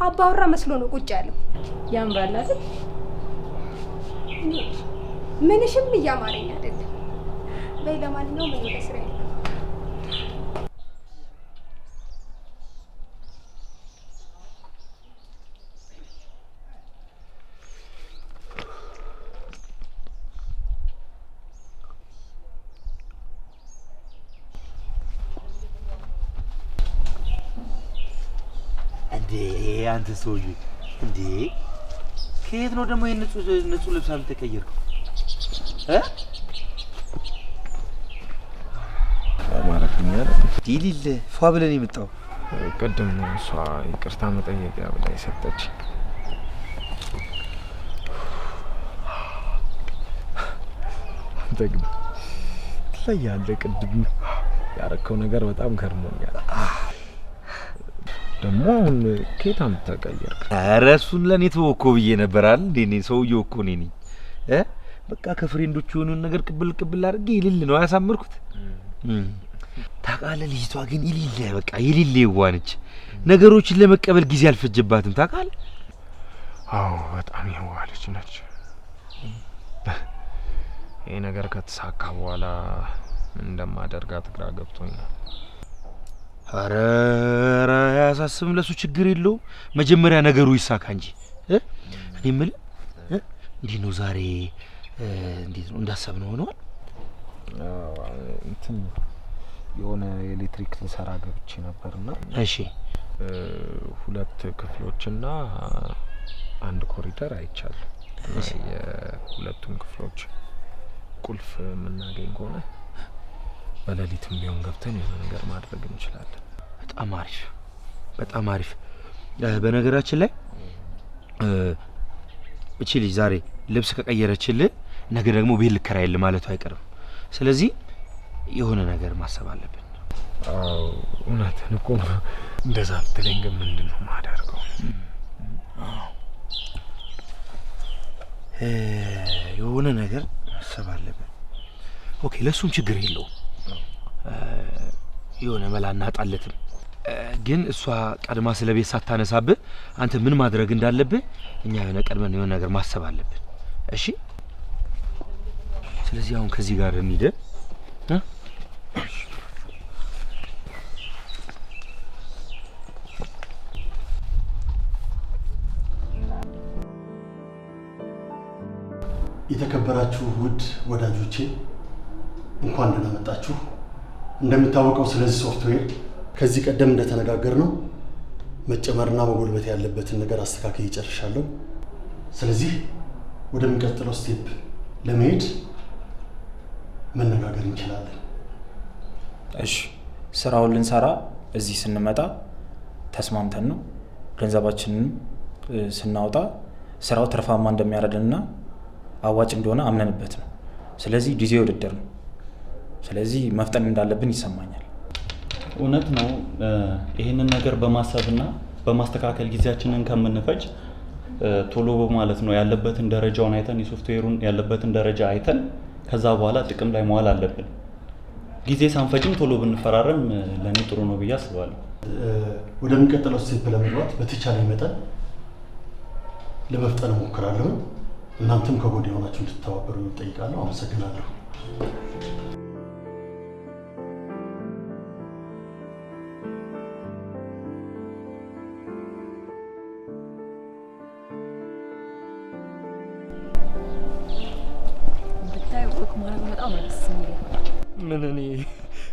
አባወራ መስሎ ነው ቁጭ ያለው። ያምራል አይደል? ምንሽም እያማረኝ አይደለም። በይ ለማንኛውም ምን ወደ ስራ ይሄድ። እንዴ አንተ ሰውዬ እንዴ ከየት ነው ደግሞ ይሄን ንጹህ ልብስ አንተ ተቀየርከው? ማረክኛል ዲሊል ፏ ብለን የመጣው ቅድም ነው እሷ ይቅርታ መጠየቂያ ብላ የሰጠች። አንተ ግን ትለያለህ። ቅድም ያረከው ነገር በጣም ገርሞኛል። ደግሞ አሁን ከየት አምጥተህ ቀየርክ? ኧረ እሱን ለእኔ ተወው እኮ ብዬ ነበር አይደል እንዴ? እኔ ሰውዬው እኮ እኔ ነኝ። በቃ ከፍሬንዶቹ የሆኑን ነገር ቅብል አድርጌ ይልል ነው ያሳምርኩት። ታውቃለህ ልጅቷ ግን ይልል በቃ ይልል የዋነች ነገሮችን ለመቀበል ጊዜ አልፈጀባትም። ታውቃለህ? አዎ በጣም የዋህ ልጅ ነች። ይሄ ነገር ከተሳካ በኋላ ምን እንደማደርጋት ግራ ገብቶኛል። ኧረ አያሳስብም፣ ለሱ ችግር የለውም። መጀመሪያ ነገሩ ይሳካ እንጂ እኔ የምልህ እንዴት ነው ዛሬ እንዴት ነው እንዳሰብነው ሆኗል? እንትን የሆነ ኤሌክትሪክ ልሰራ ገብቼ ነበርና እሺ 2 ክፍሎችና 1 ኮሪደር አይቻለሁ። የሁለቱም ክፍሎች ቁልፍ የምናገኝ ከሆነ በሌሊትም ቢሆን ገብተን የሆነ ነገር ማድረግ እንችላለን። በጣም አሪፍ በጣም አሪፍ። በነገራችን ላይ እቺ ልጅ ዛሬ ልብስ ከቀየረችልህ ነገ ደግሞ ቤት ልከራይልህ ማለቱ አይቀርም። ስለዚህ የሆነ ነገር ማሰብ አለብን። አዎ እውነትህን እኮ ነው። እንደዛ ብትለኝ ግን ምንድን ነው የማደርገው? የሆነ ነገር ማሰብ አለብን። ኦኬ ለሱም ችግር የለውም። የሆነ መላ እናጣለትም። ግን እሷ ቀድማ ስለ ቤት ሳታነሳብህ አንተ ምን ማድረግ እንዳለብህ እኛ የሆነ ቀድመን የሆነ ነገር ማሰብ አለብን። እሺ ስለዚህ አሁን ከዚህ ጋር እንሂድ። የተከበራችሁ ውድ ወዳጆቼ እንኳን ደህና መጣችሁ። እንደሚታወቀው ስለዚህ ሶፍትዌር ከዚህ ቀደም እንደተነጋገርነው መጨመርና መጎልበት ያለበትን ነገር አስተካክዬ ጨርሻለሁ። ስለዚህ ወደሚቀጥለው ስቴፕ ለመሄድ መነጋገር እንችላለን። እሺ ስራውን ልንሰራ እዚህ ስንመጣ ተስማምተን ነው። ገንዘባችንን ስናወጣ ስራው ትርፋማ እንደሚያረድንና አዋጭ እንደሆነ አምነንበት ነው። ስለዚህ ጊዜ ውድድር ነው። ስለዚህ መፍጠን እንዳለብን ይሰማኛል። እውነት ነው። ይህንን ነገር በማሰብና በማስተካከል ጊዜያችንን ከምንፈጅ ቶሎ ማለት ነው ያለበትን ደረጃውን አይተን የሶፍትዌሩን ያለበትን ደረጃ አይተን ከዛ በኋላ ጥቅም ላይ መዋል አለብን። ጊዜ ሳንፈጅም ቶሎ ብንፈራረም ለኔ ጥሩ ነው ብዬ አስባለሁ። ወደሚቀጥለው ስቴፕ ለመግባት በተቻለ መጠን ለመፍጠን እሞክራለሁ። እናንተም ከጎን የሆናችሁ እንድትተባበሩ እጠይቃለሁ። አመሰግናለሁ። ምን እኔ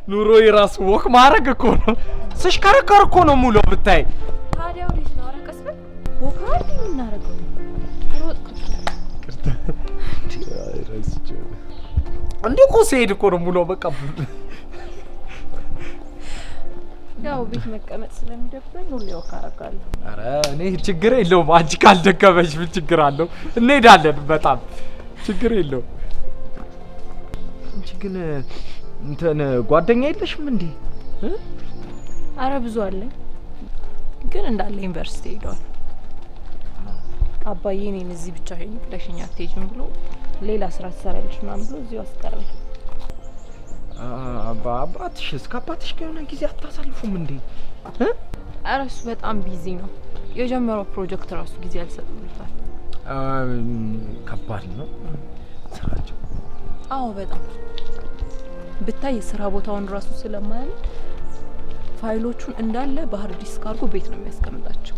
ኑሮ የራሱ ወክ ማድረግ እኮ ነው። ስሽከረከር እኮ ነው ሙሉ ብታይ። ታዲያ ወዴት ነው? ኧረ ቀስ በል ወክ አይደል የምናደርገው? ሮጥ እንዴ እኮ ሲሄድ እኮ ነው ሙሉ በቃ። ያው ቤት መቀመጥ ስለሚደብረኝ ሁሌ ወክ አደርጋለሁ። ኧረ እኔ ችግር የለውም። አንቺ ካልደከመሽ ምን ችግር አለው? እንሄዳለን። በጣም ችግር የለውም። አንቺ ግን እንትን ጓደኛ የለሽም እንዴ? አረ ብዙ አለኝ፣ ግን እንዳለ ዩኒቨርሲቲ ሄደዋል። አባዬ እኔን እዚህ ብቻ ሄኝ ብለሽኝ አትሄጂም ብሎ ሌላ ስራ ትሰራለሽ ምናምን ብሎ እዚሁ አስቀረኝ። አባትሽስ? ከአባትሽ ጋር የሆነ ጊዜ አታሳልፉም እንዴ? አረ እሱ በጣም ቢዚ ነው። የጀመረው ፕሮጀክት ራሱ ጊዜ አልሰጥም። ከባድ ነው ስራቸው። አዎ በጣም ብታይ የስራ ቦታውን ራሱ ስለማያል ፋይሎቹን እንዳለ በሃርድ ዲስክ አድርጎ ቤት ነው የሚያስቀምጣቸው።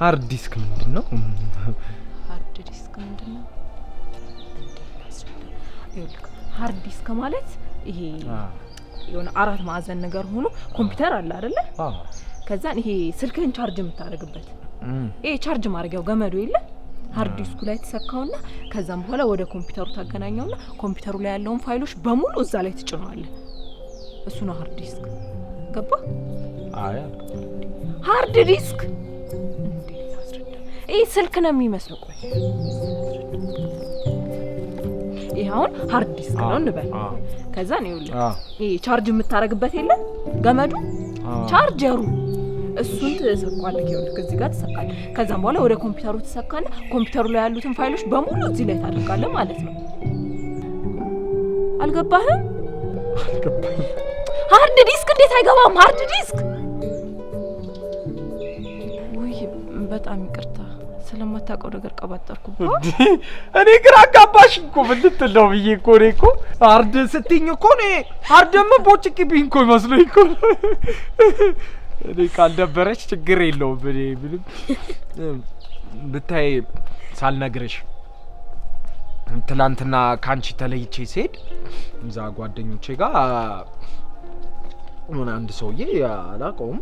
ሃርድ ዲስክ ምንድን ነው? ሃርድ ዲስክ ምንድን ነው? ሃርድ ዲስክ ማለት ይሄ የሆነ 4 ማዕዘን ነገር ሆኖ ኮምፒውተር አለ አይደለ? ከዛን ይሄ ስልክህን ቻርጅ የምታደርግበት ይሄ ቻርጅ ማድረጊያው ገመዱ የለ ሃርድ ዲስኩ ላይ ተሰካውና ከዛም በኋላ ወደ ኮምፒውተሩ ታገናኘውና ኮምፒውተሩ ላይ ያለውን ፋይሎች በሙሉ እዛ ላይ ትጭነዋለህ። እሱ ነው ሃርድ ዲስክ። ገባ? አይ ሃርድ ዲስክ እንዴ አስረዳ። ይሄ ስልክ ነው የሚመስለው። ቆይ ይሄ አሁን ሃርድ ዲስክ ነው እንበል። ከዛ ነው ይኸውልህ ይሄ ቻርጅ የምታረግበት የለ ገመዱ ቻርጀሩ እሱን ተሰቋል። ይኸውልህ እዚህ ጋር ተሰካል። ከዛም በኋላ ወደ ኮምፒውተሩ ተሰካና ኮምፒውተሩ ላይ ያሉትን ፋይሎች በሙሉ እዚህ ላይ ታደርጋለህ ማለት ነው። አልገባህም? አልገባኝም። ሃርድ ዲስክ እንዴት አይገባም? ሃርድ ዲስክ ውይ በጣም ይቅርታ ስለማታውቀው ነገር ቀባጠርኩ። እኔ ግራ አጋባሽ እኮ ምን ልትል ነው ብዬ እኮ እኔ እኮ ሃርድ ስትይኝ እኮ እኔ ሃርድም ቦጭቅብኝ እኮ ይመስለኝ እኮ እኔ ካልደበረች ችግር የለውም። እኔ ምንም ብታይ ሳልነግርሽ ትላንትና ካንቺ ተለይቼ ስሄድ እዛ ጓደኞቼ ጋር ምን አንድ ሰውዬ አላውቀውም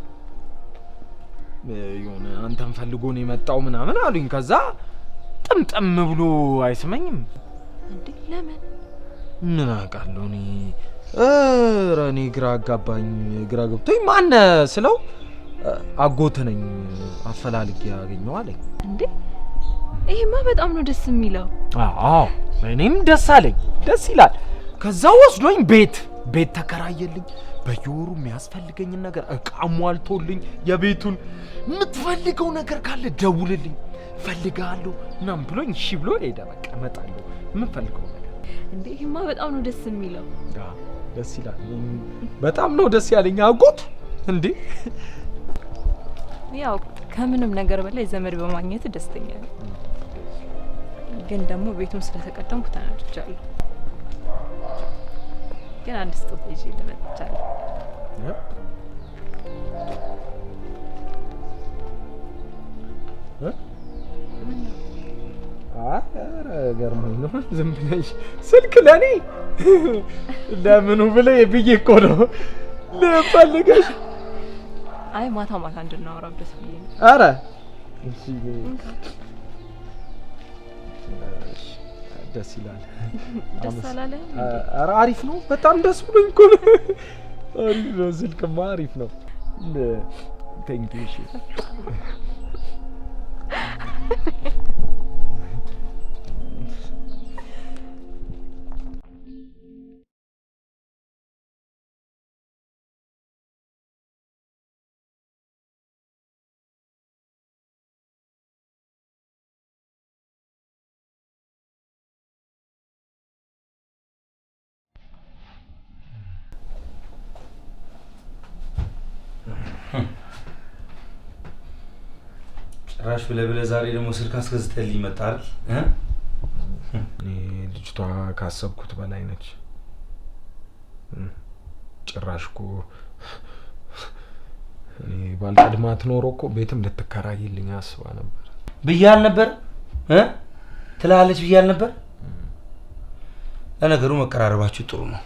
የሆነ አንተን ፈልጎ ነው የመጣው ምናምን አሉኝ። ከዛ ጥምጥም ብሎ አይስመኝም እንዴ? ለምን? ምን አውቃለሁ እኔ። እኔ ግራ አጋባኝ። ግራ ገብቶኝ ማን ስለው አጎት ነኝ አፈላልጌ ያገኘው አለኝ። እንዴ ይሄማ በጣም ነው ደስ የሚለው። አዎ እኔም ደስ አለኝ። ደስ ይላል። ከዛ ወስዶኝ ቤት ተከራየልኝ። በየወሩ የሚያስፈልገኝን ነገር እቃ ሟልቶልኝ የቤቱን የምትፈልገው ነገር ካለ ደውልልኝ ፈልጋለሁ ምናምን ብሎኝ እሺ ብሎ ሄደ። በቃ እመጣለሁ የምፈልገው ነገር። እንዴ ይሄማ በጣም ነው ደስ የሚለው። ደስ ይላል። በጣም ነው ደስ ያለኝ አጎት። እንዴ ያው ከምንም ነገር በላይ ዘመድ በማግኘት ደስተኛ ነኝ። ግን ደግሞ ቤቱን ስለተቀደምኩ ተናድጃለሁ። ግን አንድ ስጦታ ይዤ ልመጥቻለሁ። ኧረ ገርሞኝ ነው። ዝም ብለሽ ስልክ ለኔ ለምኑ ብዬ እኮ ነው ልፈልገሽ። አይ ማታ እንድናወራበት ብዬ ነው። ኧረ እሺ ደስ ይላል። ደስ አላለህ? ኧረ አሪፍ ነው። በጣም ደስ ብሎኝ እኮ ነው። አሪፍ ነው። ስልክማ አሪፍ ነው። ቴንክ ዩ። እሺ ጭራሽ ብለህ ዛሬ ደግሞ ስልክ አስገዝተህልኝ መጣህ አይደል? እኔ ልጅቷ ካሰብኩት በላይ ነች። ጭራሽ እኮ እኔ ባልቀድማት ኖሮ እኮ ቤትም ልትከራይልኝ አስባ ነበር። ብያል ነበር ትላለች ብያል ነበር። ለነገሩ መቀራረባችሁ ጥሩ ነው።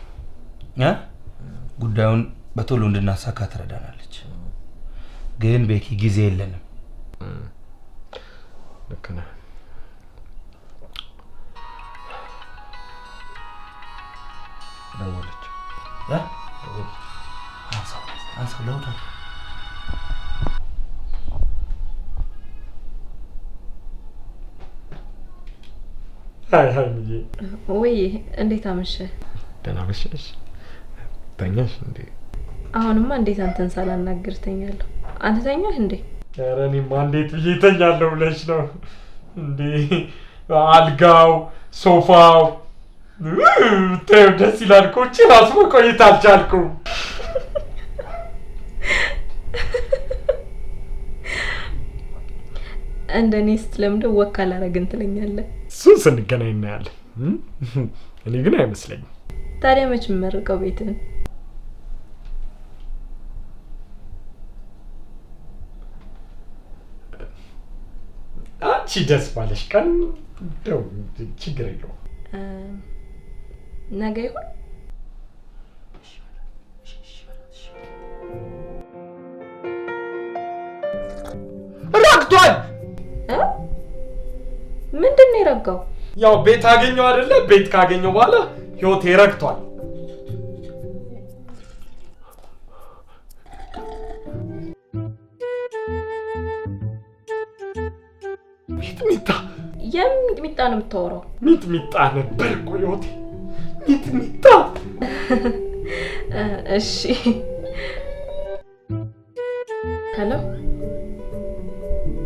ጉዳዩን በቶሎ እንድናሳካ ትረዳናለች። ግን ቤኪ ጊዜ የለንም። ልክ ነህ። ደወለች። አንሳው ለውጣ። ሃይ ልጄ። ወይ እንዴት አመሸህ? ደህና መሸሽ። ተኛሽ እንዴ? አሁንማ እንዴት አንተን ሳላናግር ተኛለሁ? አንተ ተኛህ እንዴ? ኧረ እኔማ እንዴት ብዬ ተኛለሁ ብለሽ ነው እንዴ? አልጋው ሶፋው ተይው ደስ ይላል እኮ። እቺ ራሱ መቆየት አልቻልኩም። እንደኔ ስትለምደው ወክ አላረግን ትለኛለህ። እሱን ስንገናኝ እናያለን። እኔ ግን አይመስለኝም። ታዲያ መች መርቀው ቤትን? አንቺ ደስ ባለሽ ቀን ደው ችግር የለውም። ነገ ይሁን። ረግቷል። ምንድን ነው የረጋው? ያው ቤት አገኘው አይደለ? ቤት ካገኘው በኋላ ህይወቴ ረግቷል። ሚጥሚጣ የሚጥሚጣ ነው የምታወራው? ሚጥሚጣ ነበር እኮ ህይወቴ። ሚጥሚጣ። እሺ ሄሎ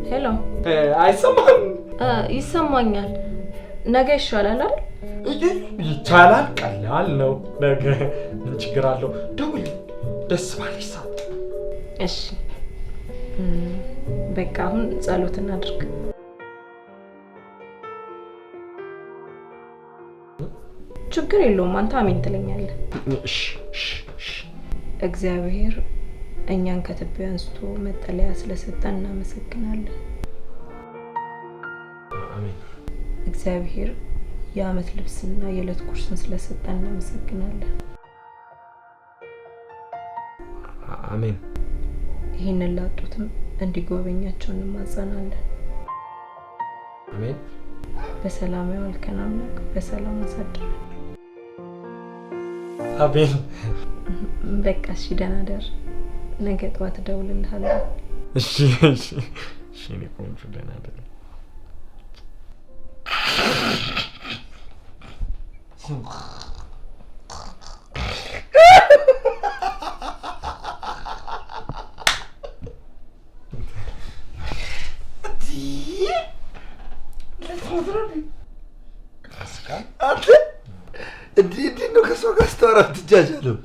ሄሎ። አይሰማም? ይሰማኛል። ነገ ይሻላል አይደል? ይቻላል። ቀላል ነው። ነገ ምን ችግር አለው? ደውል ደስ ባለሽ ሰዓት። እሺ በቃ አሁን ጸሎት እናድርግ። ችግር የለውም። አንተ አሜን ትለኛለህ። እሺ። እግዚአብሔር እኛን ከትቢያ አንስቶ መጠለያ ስለሰጠን እናመሰግናለን። አሜን። እግዚአብሔር የዓመት ልብስና የዕለት ቁርስን ስለሰጠን እናመሰግናለን። አሜን። ይህንን ላጡትም እንዲጎበኛቸው እንማጸናለን። አሜን። በሰላም ያዋልከን አምላክ በሰላም አሳድረን። አሜን። በቃ እሺ፣ ደህና ደር። ነገ ጠዋት እደውልልሃለሁ። እሺ እሺ እሺ። እኔ ቆንጆ ደህና ደር። እንዴት ነው ከሰው ጋር ስታወራ ትጃጃለህ?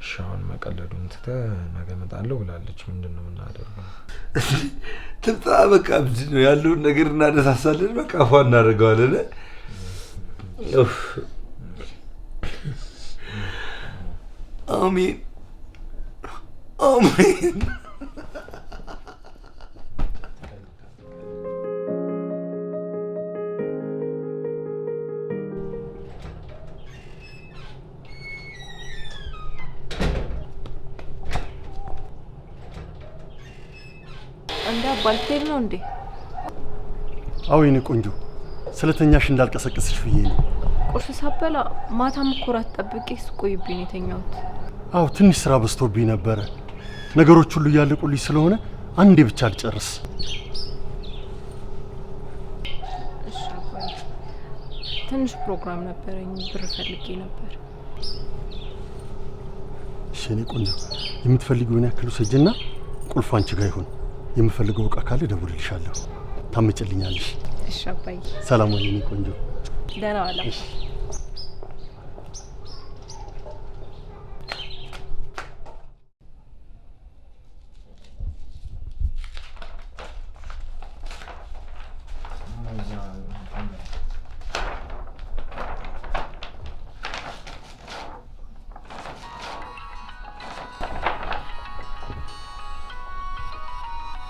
እሺ አሁን መቀለዱን ትተህ ነገ እመጣለሁ ብላለች። ምንድን ነው የምናደርገው? ትምጣ በቃ። ምንድን ነው ያለውን ነገር እናነሳሳለን። በቃ ፏ እናደርገዋለን። አሜን አሜን። እንዴ አባልቴል ነው እንዴ? አዎ የኔ ቆንጆ፣ ስለተኛሽ እንዳልቀሰቅስሽ ብዬ ነው። ቁርስ ሳበላ ማታም እኮ ራት ጠብቄ ስቆይብኝ የተኛሁት። አዎ ትንሽ ስራ በዝቶብኝ ነበረ። ነገሮች ሁሉ እያለቁልኝ ስለሆነ አንዴ ብቻ ልጨርስ። እሺ አባዬ፣ ትንሽ ፕሮግራም ነበረኝ፣ ብር ፈልጌ ነበር። እሺ የኔ ቆንጆ፣ የምትፈልጊውን ያክል ውሰጂና ቁልፉ አንቺ ጋር ይሁን። የምፈልገው ዕቃ ካለ እደውልልሻለሁ። ታመጭልኛለሽ። እሺ አባዬ። ሰላም ወይ የኔ ቆንጆ። ደህና ዋላ።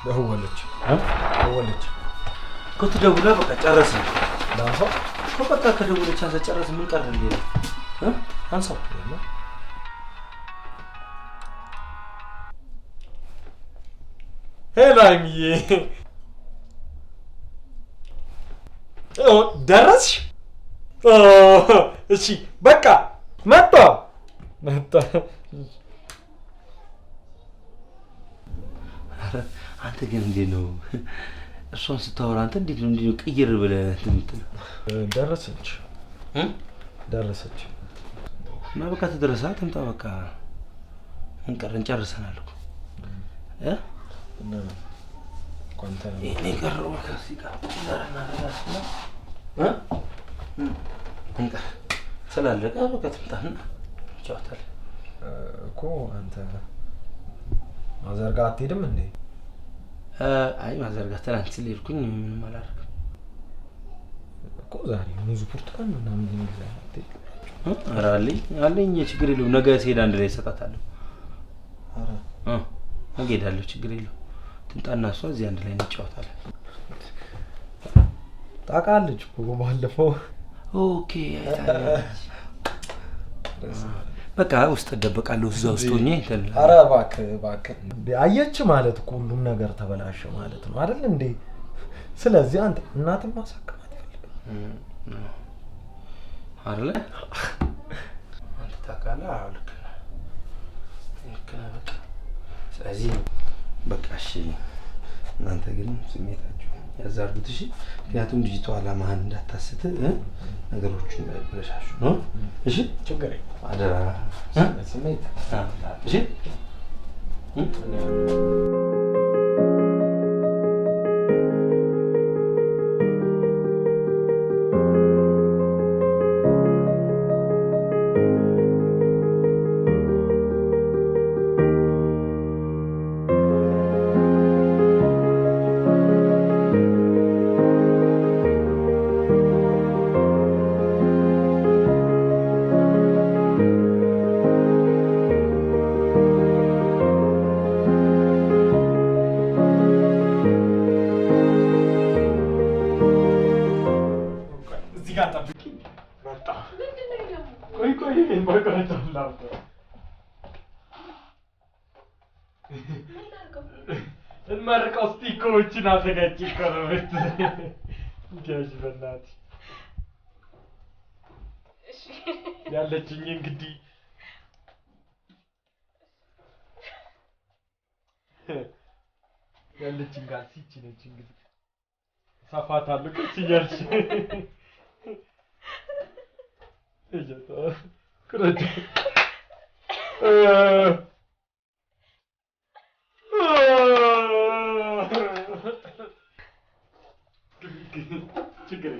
ደወለች እኮ ትደውላ። በቃ ጨረስን። ዳንሳው እኮ በቃ ከደወለች አንተ ጨረስ። ምን ቀረ እንዴ? አንሳው። ሄላሚዬ ደረስሽ? እሺ በቃ መጣ። አንተ ግን እንዴት ነው እሷን ስታወራ አንተ እንዴት ነው ቅይር ብለህ እንትን? ደረሰች እና በቃ ተደረሳ። ትምጣ በቃ። ምን ቀረን? ጨርሰናል እኮ እኔ ቀረው ከዚህ ጋር እንቀር ስላለቀ በቃ ትምጣና እንጫወታለን እኮ። አንተ ማዘርጋ አትሄድም እንዴ? አይ ማዘርጋ ትናንት ስለሄድኩኝ ምንም አላደርግም እኮ። ዛሬ ሙዝ ብርቱካን ምናምን ይዘህ አትሄድም? ኧረ አለኝ። ችግር የለውም። ነገ ስሄድ አንድ ላይ እሰጣታለሁ። ነገ እሄዳለሁ። ችግር የለውም። ትምጣና እሷ እዚህ አንድ ላይ እንጫወታለን። ታውቃለች እኮ ባለፈው። ኦኬ በቃ ውስጥ እደበቃለሁ እዛ ውስጥ ሆኜ እንትን። ኧረ እባክህ አየች ማለት እኮ ሁሉም ነገር ተበላሸ ማለት ነው አይደል እንዴ? ስለዚህ አንተ እናትን ማሳከም አትፈልግም አይደለ? አንተ ታውቃለህ። አዎ ልክ ነህ። በቃ ስለዚህ በቃ እሺ፣ እናንተ ግን ስሜታችሁ ያዛርጉት እሺ። ምክንያቱም ልጅቷ አላማህን እንዳታስት ነገሮቹን እንዳይበላሹ ነው እሺ። ችግር የለም አደራ። ስሜት እሺ። በቀረቻለሁ እንመርቀው ስቲኮችን አዘጋጅ ቀረበት እንዲያጅ በእናት እሺ ያለችኝ እንግዲህ ያለችኝ ጋር ሲቺ ነች እንግዲህ ሳፋታለሁ ከች እያልሽ እጀታ ኩረጅ ችግር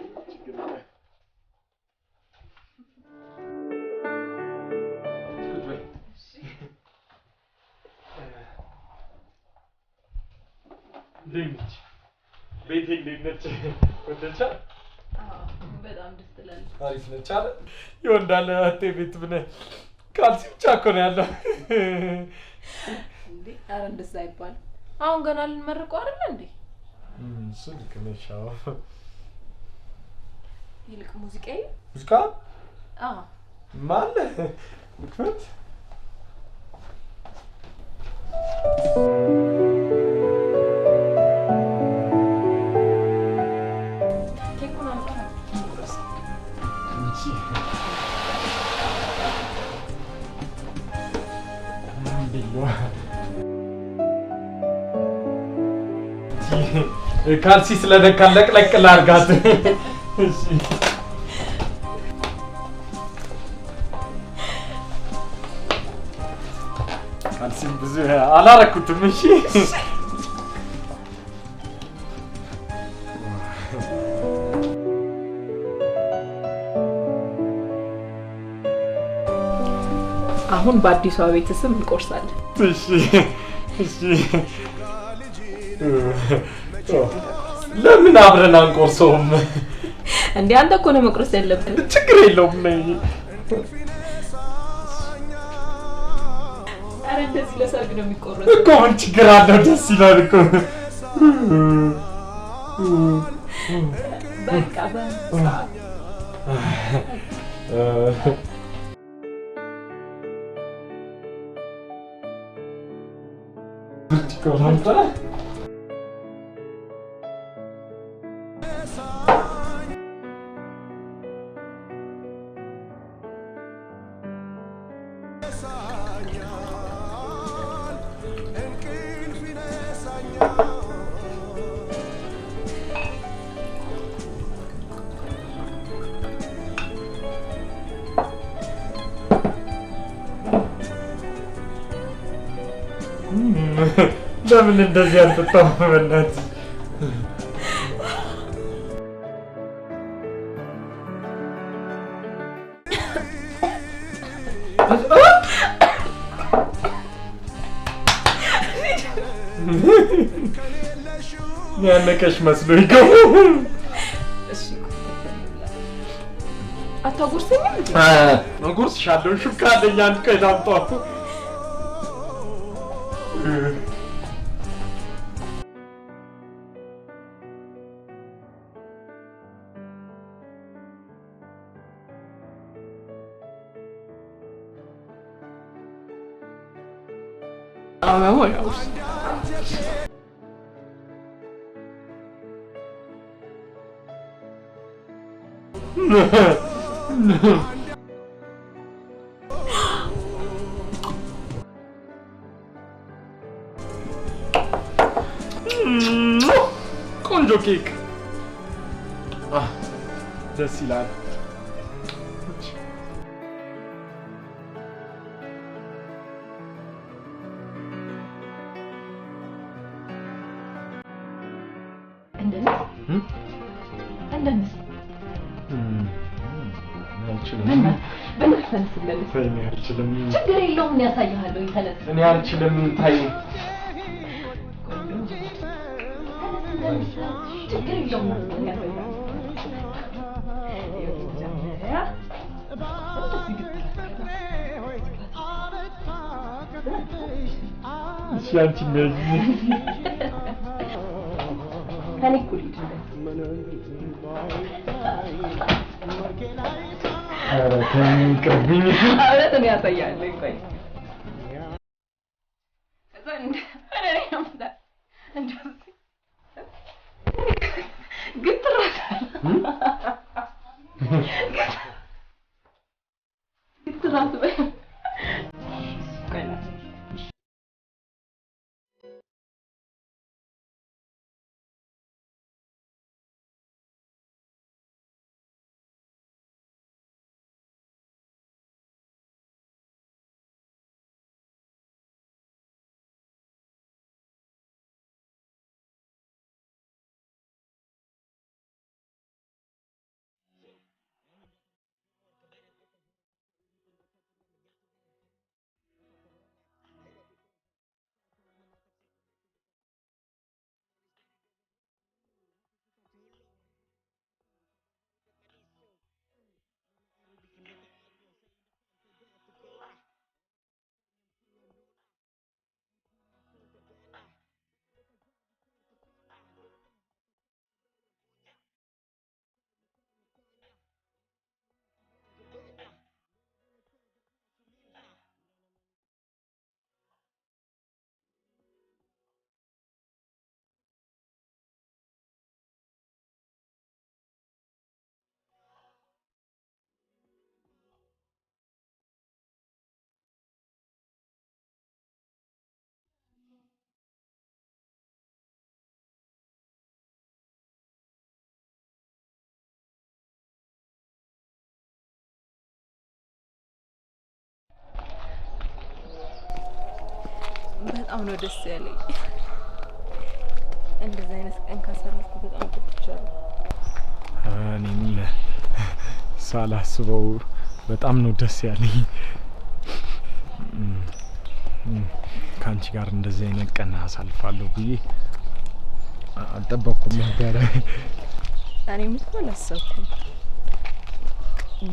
እንዴት ቤቴ እንዴት ነች? ወደቻ? በጣም ደስ ትላለች። አሪፍ ነች አለ ይወንዳለ አቴ ቤት ምን ካልሲ ብቻ እኮ ነው ያለው እንዴ? ኧረ እንደዛ አይባልም። አሁን ገና ልንመርቀው አይደል እንዴ? ስልክ ነሻው ይልቅ ሙዚቃ ማለ ምክንያት ካልሲ ስለደካለቅለቅ ላርጋት እሺ ካልሲም ብዙ አላረኩትም እሺ አሁን በአዲሷ ቤት ስም እንቆርሳለን እሺ እሺ ለምን አብረን አንቆርሰውም እንዴ? አንተ እኮ ነው መቁረስ ያለብን። ችግር የለውም ነኝ አረ እንደዚህ ለሰርግ ነው የሚቆረስ እኮ ምን ችግር አለው? ደስ ይላል እኮ በቃ ብርጭቆ ለምን እንደዚህ አልጠጣም በእናትህ ያነቀሽ መስሎኝ ነው እሺ አታጎርሰኝም እንዴ? እጎርስሻለሁ ሹካ አለኝ አንድ ቀን ላምጣው Vámonos. ቆንጆ ኬክ ደስ ይላል። ችግር የለውም ያሳይሃለሁ ተነስ እኔ አልችልም ታይ ችግር የለውም ያንቺ ምን ከኔ ኩል ኧረ ተይኝ ቅርብኝ። አብረት ነው ያሳያለኝ። ቆይ እዛ እኔ አምጣ እንደዚህ ግትራታ ግትራታ በይ ቆይ በጣም ነው ደስ ያለኝ። እንደዚህ አይነት ቀን ካሳለፍኩ በጣም ቆይቻለሁ። እኔም ሳላስበው በጣም ነው ደስ ያለኝ። ከአንቺ ጋር እንደዚህ አይነት ቀን አሳልፋለሁ ብዬ አልጠበቅኩም ነበረ። እኔም እኮ አላሰብኩም፣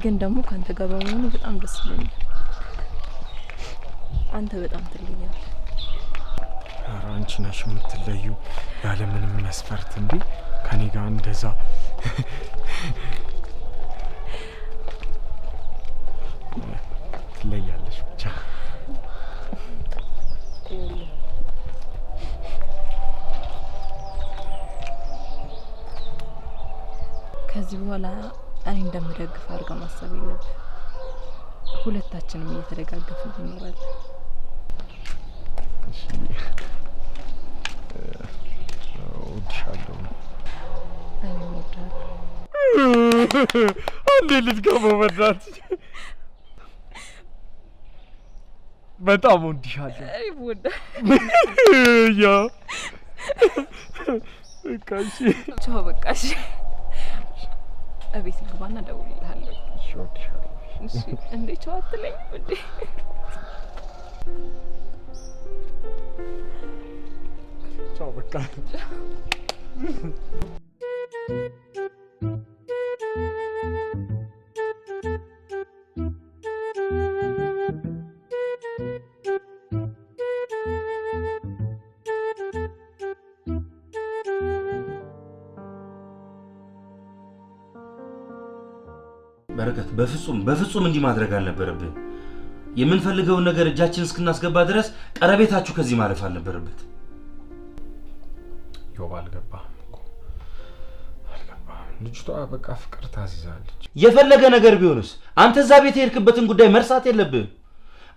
ግን ደግሞ ከአንተ ጋር በመሆኑ በጣም ደስ ይለኛል። አንተ በጣም ትለያለህ። ኧረ አንቺ ነሽ የምትለዩ ያለ ምንም መስፈርት እንዴ ከኔ ጋር እንደዛ ትለያለሽ ብቻ። ከዚህ በኋላ እኔ እንደምደግፍ አድርገህ ማሰብ የለብህ። ሁለታችንም እየተደጋገፍን እንኖራለን። እወድሻለሁ። እኔም እወድሃለሁ። አንዴ ልትገባው በእናትሽ። በጣም እወድሻለሁ። እኔም እወድሃለሁ። ያ በቃ እሺ፣ ቻው። በቃ እሺ፣ እቤት ልግባና እደውልልሃለሁ። እሺ፣ እወድሻለሁ። እሺ። እንዴ ቻው አትለኝም እንዴ? ቻው በቃ። በረከት በፍጹም እንዲህ ማድረግ አልነበረብን። የምንፈልገውን ነገር እጃችን እስክናስገባ ድረስ ቀረቤታችሁ ከዚህ ማለፍ አልነበረበት። ዮብ አልገባህም እኮ አልገባህም። ልጅቷ በቃ ፍቅር ታስይዛለች። የፈለገ ነገር ቢሆንስ አንተ እዛ ቤት የሄድክበትን ጉዳይ መርሳት የለብህም።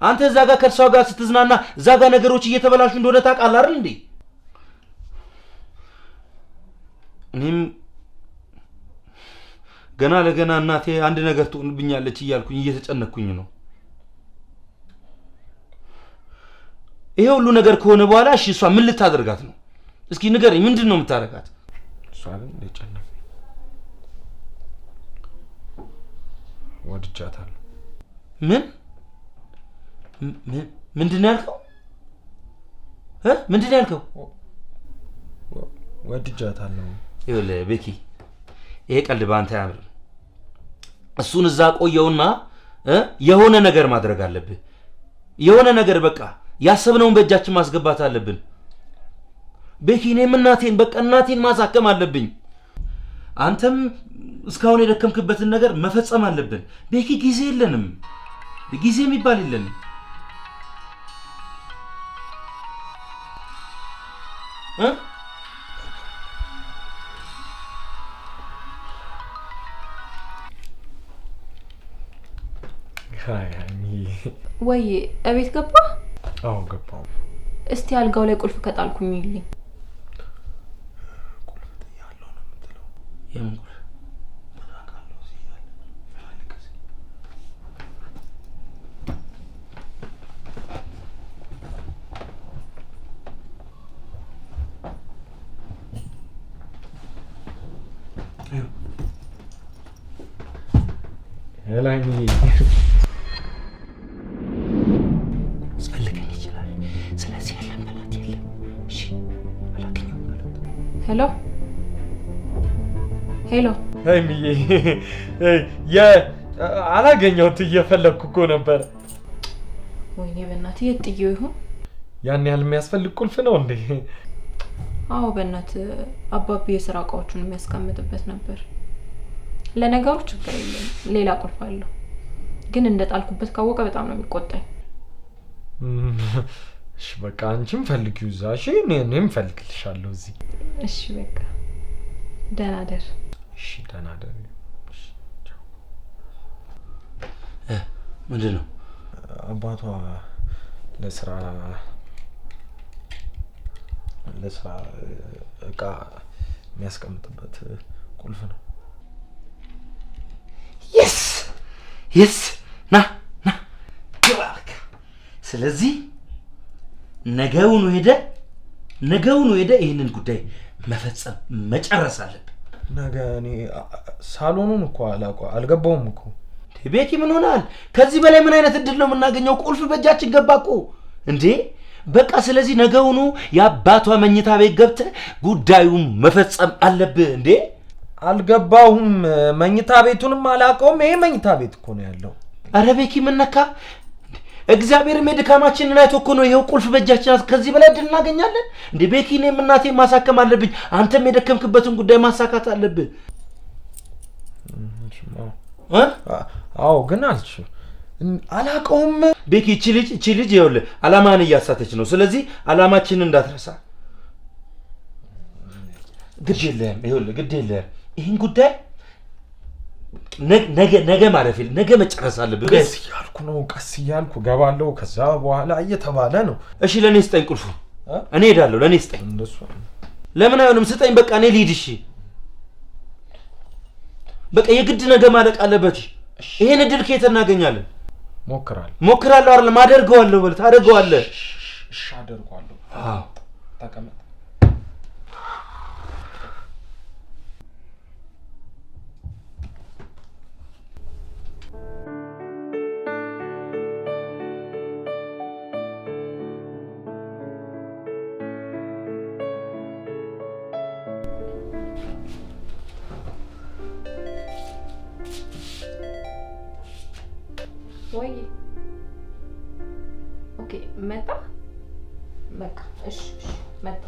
አንተ እዛ ጋር ከእሷ ጋር ስትዝናና እዛ ጋር ነገሮች እየተበላሹ እንደሆነ ታውቃለህ አይደል እንዴ? እኔም ገና ለገና እናቴ አንድ ነገር ትሆንብኛለች እያልኩኝ እየተጨነኩኝ ነው። ይሄ ሁሉ ነገር ከሆነ በኋላ እሺ እሷ ምን ልታደርጋት ነው? እስኪ ንገረኝ፣ ምንድን ነው የምታደርጋት? እሷ ግን እንደጨነቀኝ ወድጃታለሁ። ምንድን ነው ያልከው? ምንድን ነው ያልከው? ወድጃታለሁ። ይኸውልህ ቤኪ፣ ይሄ ቀልድ በአንተ አያምርም። እሱን እዛ ቆየውና የሆነ ነገር ማድረግ አለብህ። የሆነ ነገር በቃ ያሰብነውን በእጃችን ማስገባት አለብን። ቤኪ፣ እኔም እናቴን ማሳከም አለብኝ። አንተም እስካሁን የደከምክበትን ነገር መፈጸም አለብን። ቤኪ ጊዜ የለንም። ጊዜ የሚባል የለንም። ወይ እቤት ገባ? አዎ ገባው። እስቲ አልጋው ላይ ቁልፍ ከጣልኩኝ ይልኝ። ቁልፍ ያለው ነው የምትለው? የምን ቁልፍ? በቃለው እዚህ ያለ ፈልገስ። ሄላኒ ሄሎ ሄሎ ሃይሚዬ አላገኘሁት እየፈለኩ እኮ ነበር። ወይኔ በእናትህ የት ጥዬው ይሆን? ያን ያህል የሚያስፈልግ ቁልፍ ነው እንዴ? አዎ በእናትህ አባቢ የሥራ እቃዎቹን የሚያስቀምጥበት ነበር። ለነገሩ ችግር የለም ሌላ ቁልፍ አለው። ግን እንደጣልኩበት ካወቀ በጣም ነው የሚቆጣኝ። እሺ በቃ አንቺም ፈልጊው እዛ። እሺ እኔም ፈልግልሻለሁ እዚህ። እሺ በቃ ደህና ደር። እሺ ደህና ደር። እሺ ቻው። ምንድነው? አባቷ ለስራ እቃ የሚያስቀምጥበት ቁልፍ ነው። የስ ና ግባክ። ስለዚህ ነገውኑ ሄደ ይህንን ጉዳይ መፈጸም መጨረስ አለብን። ነገ እኔ ሳሎኑን እኮ አልገባውም እኮ። ቤኪ ምን ሆናል? ከዚህ በላይ ምን አይነት እድል ነው የምናገኘው? ቁልፍ በእጃችን ገባ እኮ እንዴ! በቃ ስለዚህ ነገውኑ የአባቷ መኝታ ቤት ገብተህ ጉዳዩን መፈጸም አለብህ። እንዴ አልገባሁም። መኝታ ቤቱንም አላውቀውም። ይሄ መኝታ ቤት እኮ ነው ያለው። አረ ቤኪ ምን ነካ? እግዚአብሔር የድካማችንን አይቶ እኮ ነው ይሄው ቁልፍ በእጃችን። ከዚህ በላይ እድል እናገኛለን እንዴ? ቤኪ እኔም እናቴን ማሳከም አለብኝ። አንተም የደከምክበትን ጉዳይ ማሳካት አለብህ። አዎ ግን አላውቀውም። ቤኪ እቺ ልጅ ይኸውልህ አላማን እያሳተች ነው። ስለዚህ አላማችንን እንዳትረሳ። ግድ የለህም ይህን ጉዳይ ነገ ማረፊል ነገ መጨረስ አለብህ። ቀስ እያልኩ ገባለሁ። ከዛ በኋላ እየተባለ ነው። እሺ ለኔ ስጠኝ ቁልፉ። እኔ ሄዳለሁ። ለኔ ስጠኝ። እንደሱ ለምን አይሆንም? ስጠኝ በቃ እኔ ልሂድ። እሺ በቃ የግድ ነገ ማለቅ አለበት። ይሄን እድል ከየት እናገኛለን? ሞክራለሁ አይደል? አደርገዋለሁ በል። ታደርገዋለህ። እሺ አደርገዋለሁ። አዎ ተቀመጥ። ወይ ኦኬ መጣ። በቃ እሺ መጣ።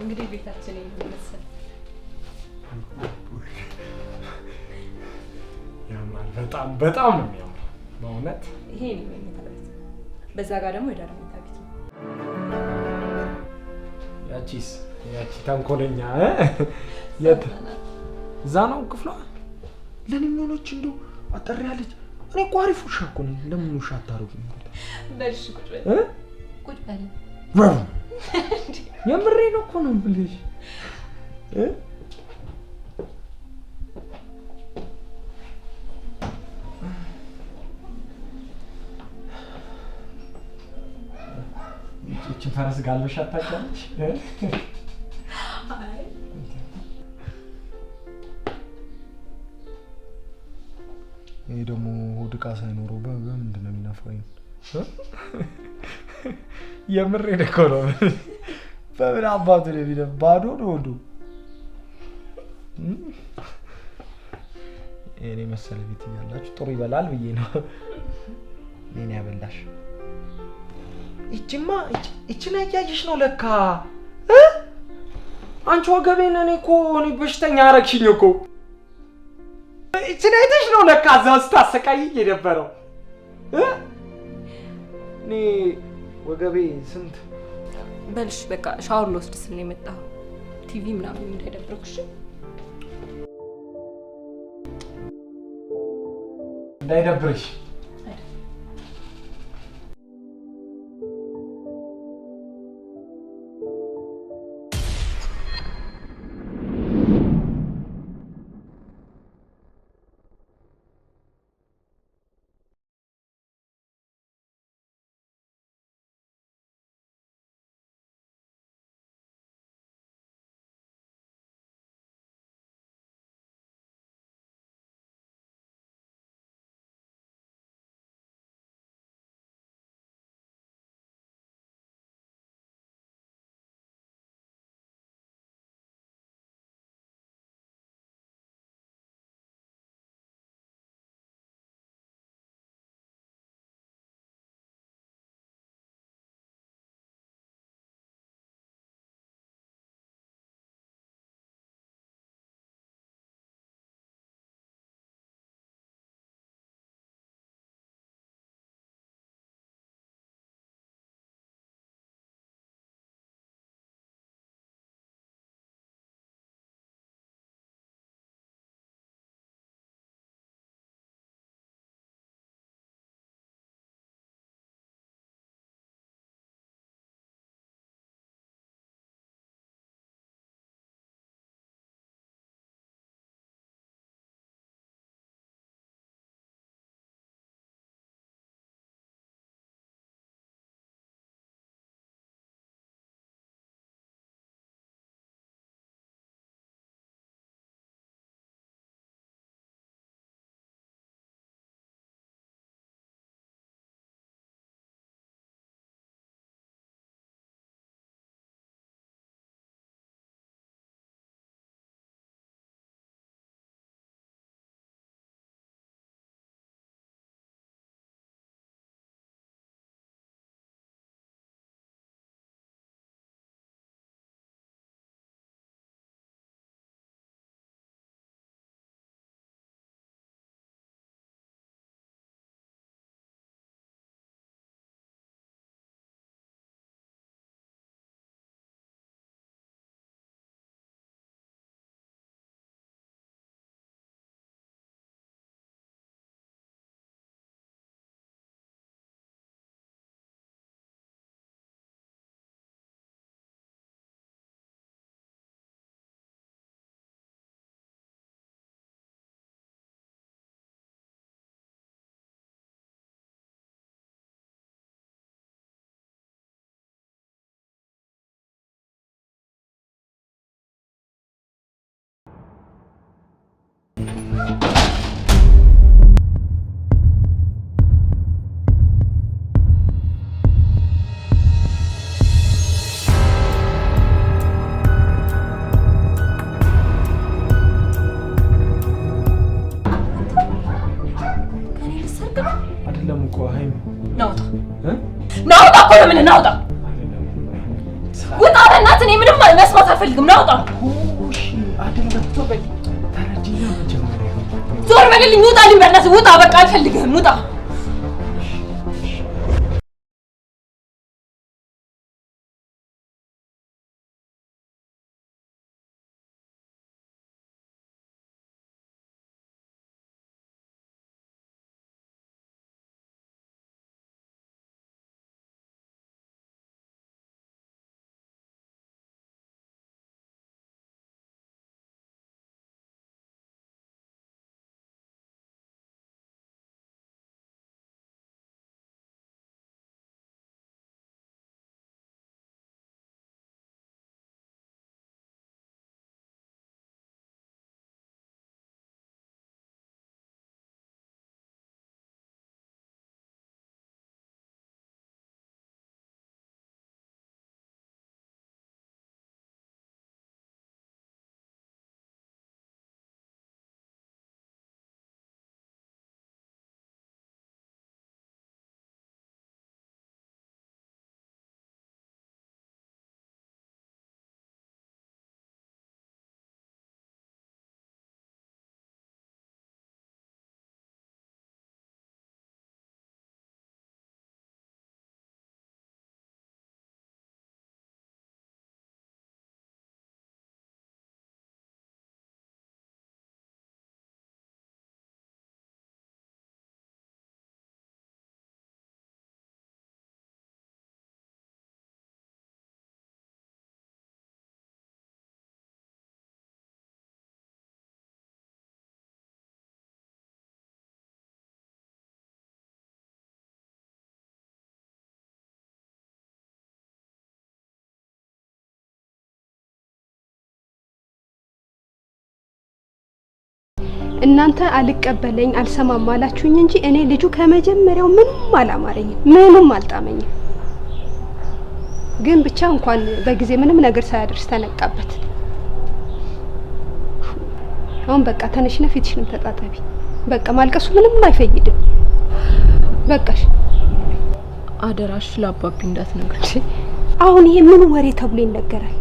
እንግዲህ ቤታችን ይመስል ያምራል። በጣም ነው የሚያምረው በእውነት። ይሄ ነው መኝታ ቤት። በዛ ጋር ደግሞ የዳር መኝታ ቤት ነው። ያቺ ተንኮለኛ የት እዛ ነው ክፍሏ? ለኔ ሆኖች እንደው አጠር ያለች። እኔ እኮ አሪፍ ውሻ እኮ ነኝ። ለምን ውሻ አታረጉኝ? በልሽ ቁጭ በል የምሬን እኮ ነው ብለሽ ፈረስ ጋልበሽ አታውቂያለሽ? አይ ይሄ ደግሞ ሆድ ዕቃ ሳይኖረው በምንድን ነው የሚነፋው? የምሬን እኮ ነው። በምን አባቱ ነው የሚነፋው? ባዶ ነው ሆዱ። እኔ መሰለ ቤት እያላችሁ ጥሩ ይበላል ብዬ ነው እኔን ያበላሽ። ይቺማ ይቺን ያያየሽ ነው ለካ አንቺ ወገቤን እኔ በሽተኛ አረግሽኝ እኮ። ይቺን አይተሽ ነው ለካ እዛ ስታሰቃይኝ የነበረው። እኔ ወገቤ ስንት በልሽ በቃ ሻወር ልወስድ ስል ነው የመጣው። ቲቪ ምናምን እንዳይደብርኩሽ እንዳይደብርሽ። ናውጣ እኮ ነው የምልህ፣ ናውጣ ውጣ፣ በእናትህ እኔ ምንም መስማት አልፈልግም። ናውጣ ዞር በልልኝ፣ ውጣልኝ፣ በእናትህ ውጣ፣ በቃ አልፈልግህም፣ ውጣ። እናንተ አልቀበለኝ አልሰማም አላችሁኝ እንጂ እኔ ልጁ ከመጀመሪያው ምንም አላማረኝም፣ ምንም አልጣመኝም። ግን ብቻ እንኳን በጊዜ ምንም ነገር ሳያደርስ ተነቃበት። አሁን በቃ ተነሽና ፊትሽንም ተጣጣቢ። በቃ ማልቀሱ ምንም አይፈይድም። በቃሽ። አደራሽ ለአባቢ እንዳትነግሪ። አሁን ይሄ ምን ወሬ ተብሎ ይነገራል?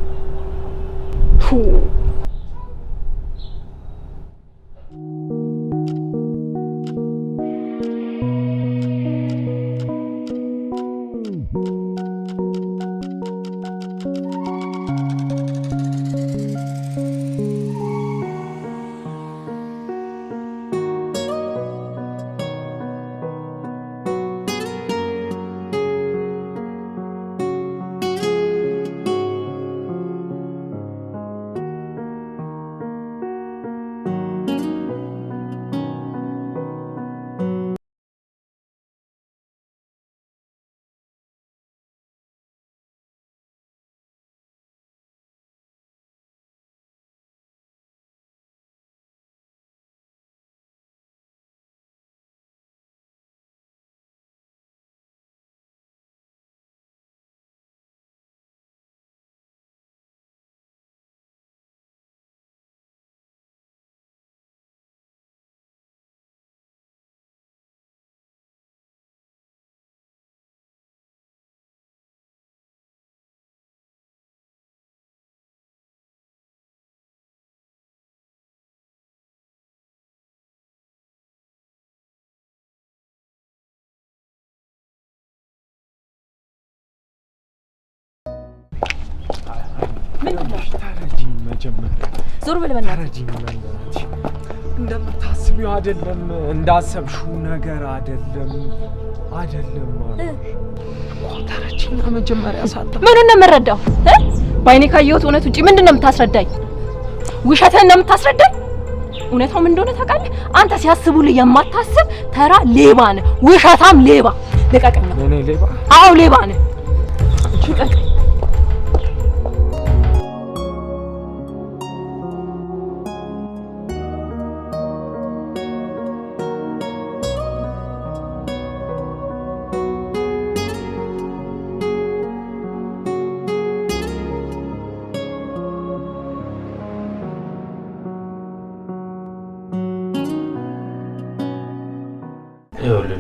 ታረጂኝ መጀመሪያ ዞር በል በእናትህ። ታረጂኝ በእናትሽ። እንደምታስቢው አይደለም፣ እንዳሰብሽው ነገር አይደለም ማለት ታረጂኝ መጀመሪያ ሳታ ምኑን ነው የምረዳው? በአይኔ ካየሁት እውነት ውጪ ምንድን ነው የምታስረዳኝ? ውሸትህን ነው የምታስረዳኝ? እውነታው ምን እንደሆነ ታውቃለህ? አንተ ሲያስቡልህ የማታስብ ተራ ሌባ ነህ፣ ውሸታም ሌባ። ልቀቀኝ ነው። እኔ ሌባ? አዎ ሌባ ነህ። ልቀቀኝ።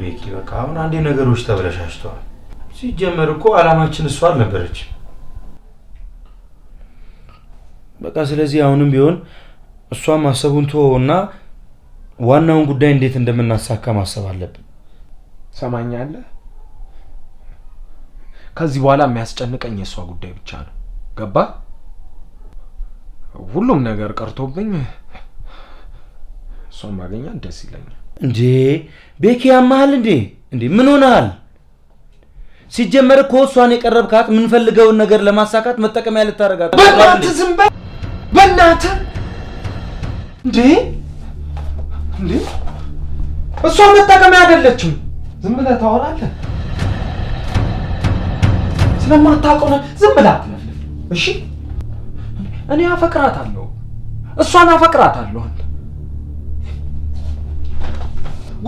ቤኪ በቃ አሁን አንዴ ነገሮች ተበላሽተዋል። ሲጀመር እኮ አላማችን እሷ አልነበረች። በቃ ስለዚህ አሁንም ቢሆን እሷ ማሰቡን ተወውና ዋናውን ጉዳይ እንዴት እንደምናሳካ ማሰብ አለብን። ሰማኛለህ? ከዚህ በኋላ የሚያስጨንቀኝ የእሷ ጉዳይ ብቻ ነው። ገባ? ሁሉም ነገር ቀርቶብኝ እሷን ማግኘት ደስ ይለኛል። እንዴ ቤኪ ያማል እንዴ? ምን ሆነሃል? ሲጀመር እኮ እሷን የቀረብካት የምንፈልገውን ነገር ለማሳካት መጠቀሚያ ልታረጋት። በእናትህ ዝም በል በእናትህ። እንዴ እሷ መጠቀሚያ አይደለችም። ዝም ብለህ ታወራለህ። ስለማታውቀው ነው ዝም ብለህ አትለፍልፍ። እሺ እኔ አፈቅራታለሁ፣ እሷን አፈቅራታለሁ።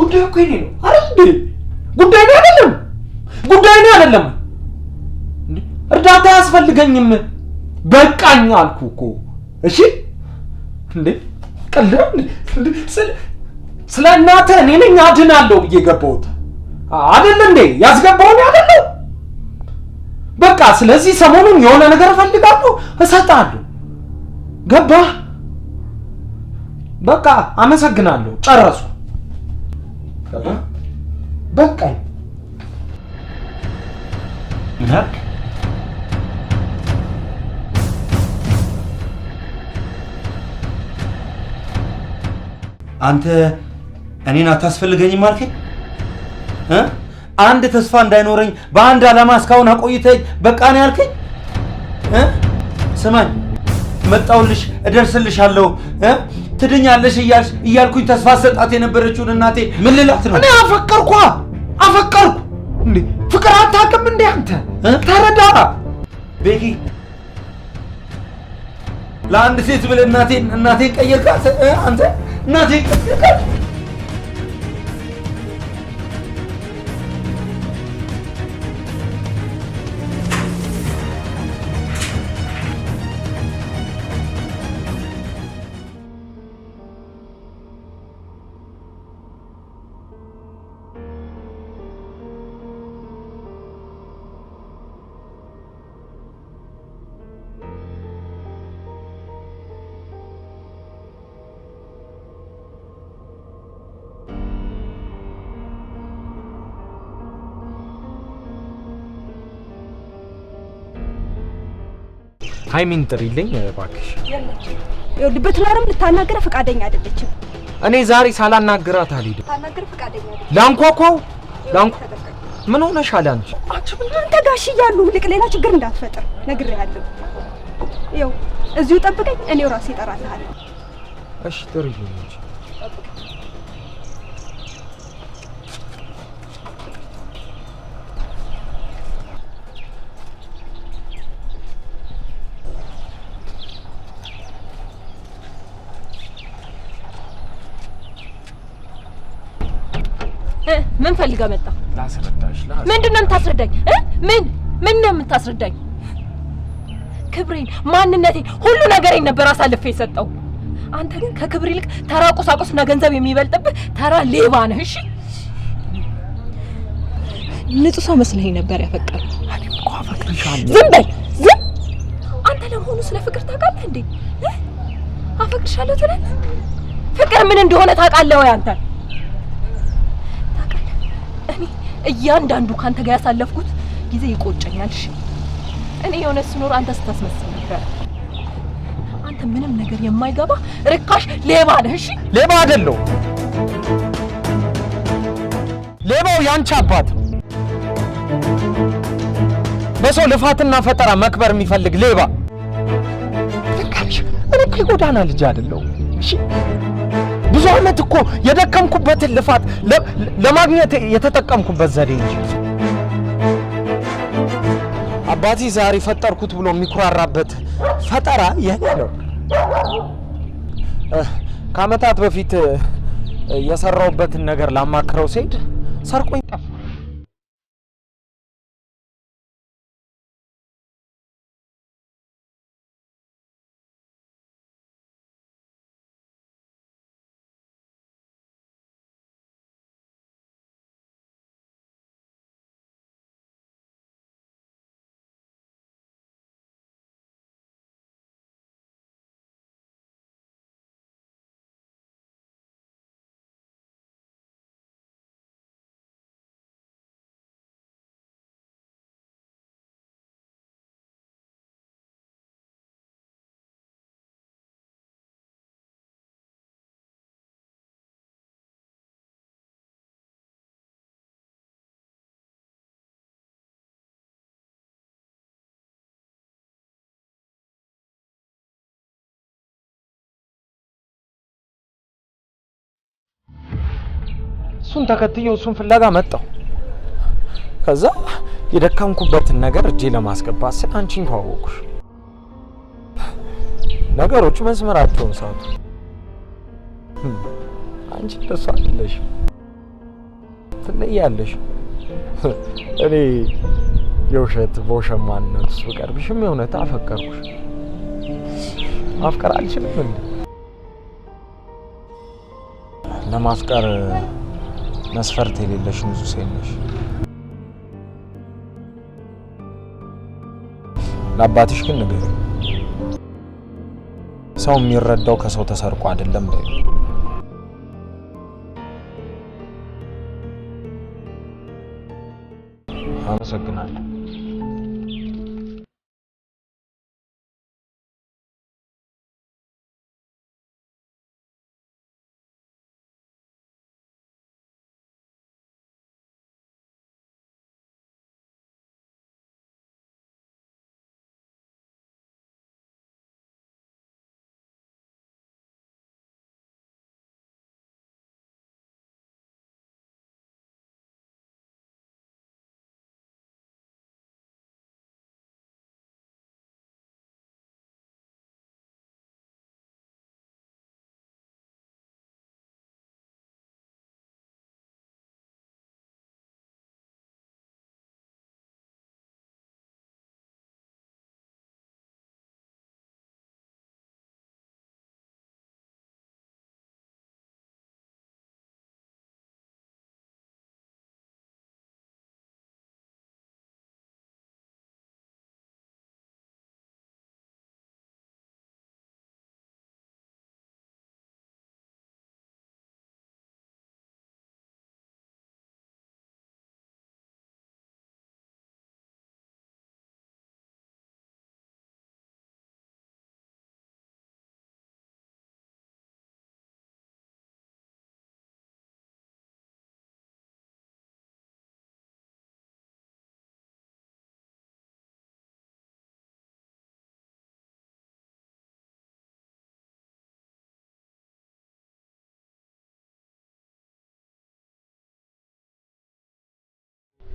ጉዳዩ እኮ የእኔ ነው አይደል እንዴ? ጉዳይ ነው አይደለም? ጉዳይ ነው አይደለም? እርዳታ አያስፈልገኝም፣ በቃኝ አልኩ እኮ። እሺ እንዴ ቀልድ ስለ እናትህ እኔ ነኝ አድናለሁ ብዬ ገባሁት አይደል እንዴ? ያስገባሁኝ አይደል? በቃ ስለዚህ ሰሞኑን የሆነ ነገር እፈልጋለሁ፣ እሰጣለሁ። ገባህ? በቃ አመሰግናለሁ፣ ጨረሱ። ገባህ? በቃኝ። ምናክ አንተ እኔን አታስፈልገኝም አልከኝ? አንድ ተስፋ እንዳይኖረኝ በአንድ ዓላማ እስካሁን አቆይተኝ በቃ ነው ያልከኝ? ስማኝ፣ መጣውልሽ፣ እደርስልሻለሁ፣ ትድኛለሽ እያልኩኝ ተስፋ ሰጣት የነበረችውን እናቴ ምን ልላት ነው? እኔ አፈቀርኩ እንዴ? ፍቅር አታውቅም እንዴ አንተ? ተረዳ ቤኪ። ለአንድ ሴት ብለህ እናቴን ቀየርካት አንተ እናቴን ቀየርካት። ሃይሚን ጥሪልኝ እባክሽ። ይኸውልህ ብትኖርም ልታናገረ ፈቃደኛ አይደለችም። እኔ ዛሬ ሳላናግራት አልሄድም። ታናገረ ፈቃደኛ አይደለችም። ላንኳኳው ምን ሆነሻል አንቺ? አንተ ጋሽ እያሉ ልቅ ሌላ ችግር እንዳትፈጥር ነግሬሃለሁ። ይኸው እዚሁ ጠብቀኝ፣ እኔው ራሴ እጠራልሃለሁ። እሺ ጥሪልኝ እንጂ ምን ፈልጋ መጣ? ላስረዳሽ። ምንድነው የምታስረዳኝ? ምን ነው የምታስረዳኝ? ክብሬን፣ ማንነቴን፣ ሁሉ ነገሬን ነበር አሳልፌ የሰጠው። አንተ ግን ከክብር ይልቅ ተራ ቁሳቁስና ገንዘብ የሚበልጥብህ ተራ ሌባ ነህ። እሺ ንጹህ ሰው መስለኝ ነበር ያፈቀረው። እኔም እኮ አፈቅርሻለሁ። ዝም በል ዝም። አንተ ለመሆኑ ስለ ፍቅር ታውቃለህ እንዴ? አፈቅርሻለሁ ትላለህ? ፍቅር ምን እንደሆነ ታውቃለህ ወይ አንተ? እያንዳንዱ ካንተ ጋር ያሳለፍኩት ጊዜ ይቆጨኛል። እሺ እኔ የሆነ ስኖር አንተ ስታስመስል ነበር። አንተ ምንም ነገር የማይገባ ርካሽ ሌባ ነህ። እሺ ሌባ አይደለሁ። ሌባው ያንቺ አባት ነው። በሰው ልፋትና ፈጠራ መክበር የሚፈልግ ሌባ። ልካሽ እኔ እኮ የጎዳና ልጅ አይደለሁ። እሺ ብዙ አመት እኮ የደከምኩበትን ልፋት ለማግኘት የተጠቀምኩበት ዘዴ እንጂ አባቴ ዛሬ ፈጠርኩት ብሎ የሚኩራራበት ፈጠራ የኔ ነው። ከአመታት በፊት የሰራውበትን ነገር ላማክረው ሲሄድ ሰርቆኝ ጠፋ። እሱን ተከትዬው እሱን ፍለጋ መጣሁ። ከዛ የደከምኩበትን ነገር እጄ ለማስገባት ስለ አንቺን ተዋወቅኩሽ። ነገሮቹ መስመራቸውን ሳቱ። አንቺ እንደሱ አይደለሽም፣ ትለያለሽ። እኔ የውሸት በውሸት ማንነት እሱ ቀርብሽም የእውነት አፈቀርኩሽ። ማፍቀር አልችልም እንዴ? ለማፍቀር መስፈርት የሌለሽ ብዙ ሴት ነሽ። ለአባትሽ ግን ንገሪ፣ ሰው የሚረዳው ከሰው ተሰርቆ አይደለም በይ። አመሰግናለሁ።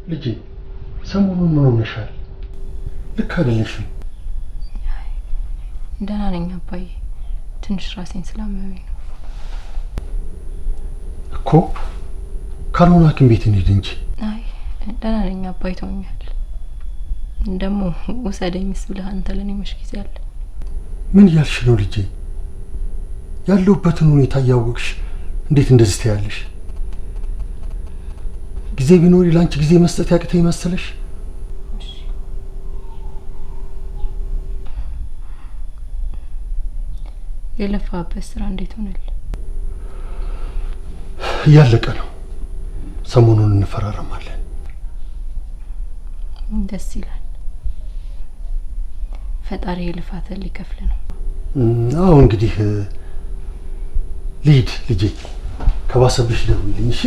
ልጄ ሰሞኑን ምን ሆነሻል? ልክ አይደለሽም። ደህና ነኝ አባዬ፣ ትንሽ ራሴን ስላመመኝ ነው እኮ። ካልሆነ ሐኪም ቤት እንሂድ እንጂ። አይ ደህና ነኝ አባዬ፣ ተወኛል። ደግሞ ውሰደኝስ ብለህ አንተ ለኔ መሽ ጊዜ አለ። ምን እያልሽ ነው ልጄ? ያለሁበትን ሁኔታ እያወቅሽ እንዴት እንደዚህ ትያለሽ? ጊዜ ቢኖር ለአንቺ ጊዜ መስጠት ያቅተኝ መሰለሽ? የለፋበት ስራ እንዴት ሆነል? እያለቀ ነው። ሰሞኑን እንፈራረማለን። ደስ ይላል። ፈጣሪ የልፋትን ሊከፍል ነው። አዎ እንግዲህ ልሂድ ልጄ። ከባሰብሽ ደውይልኝ እሺ?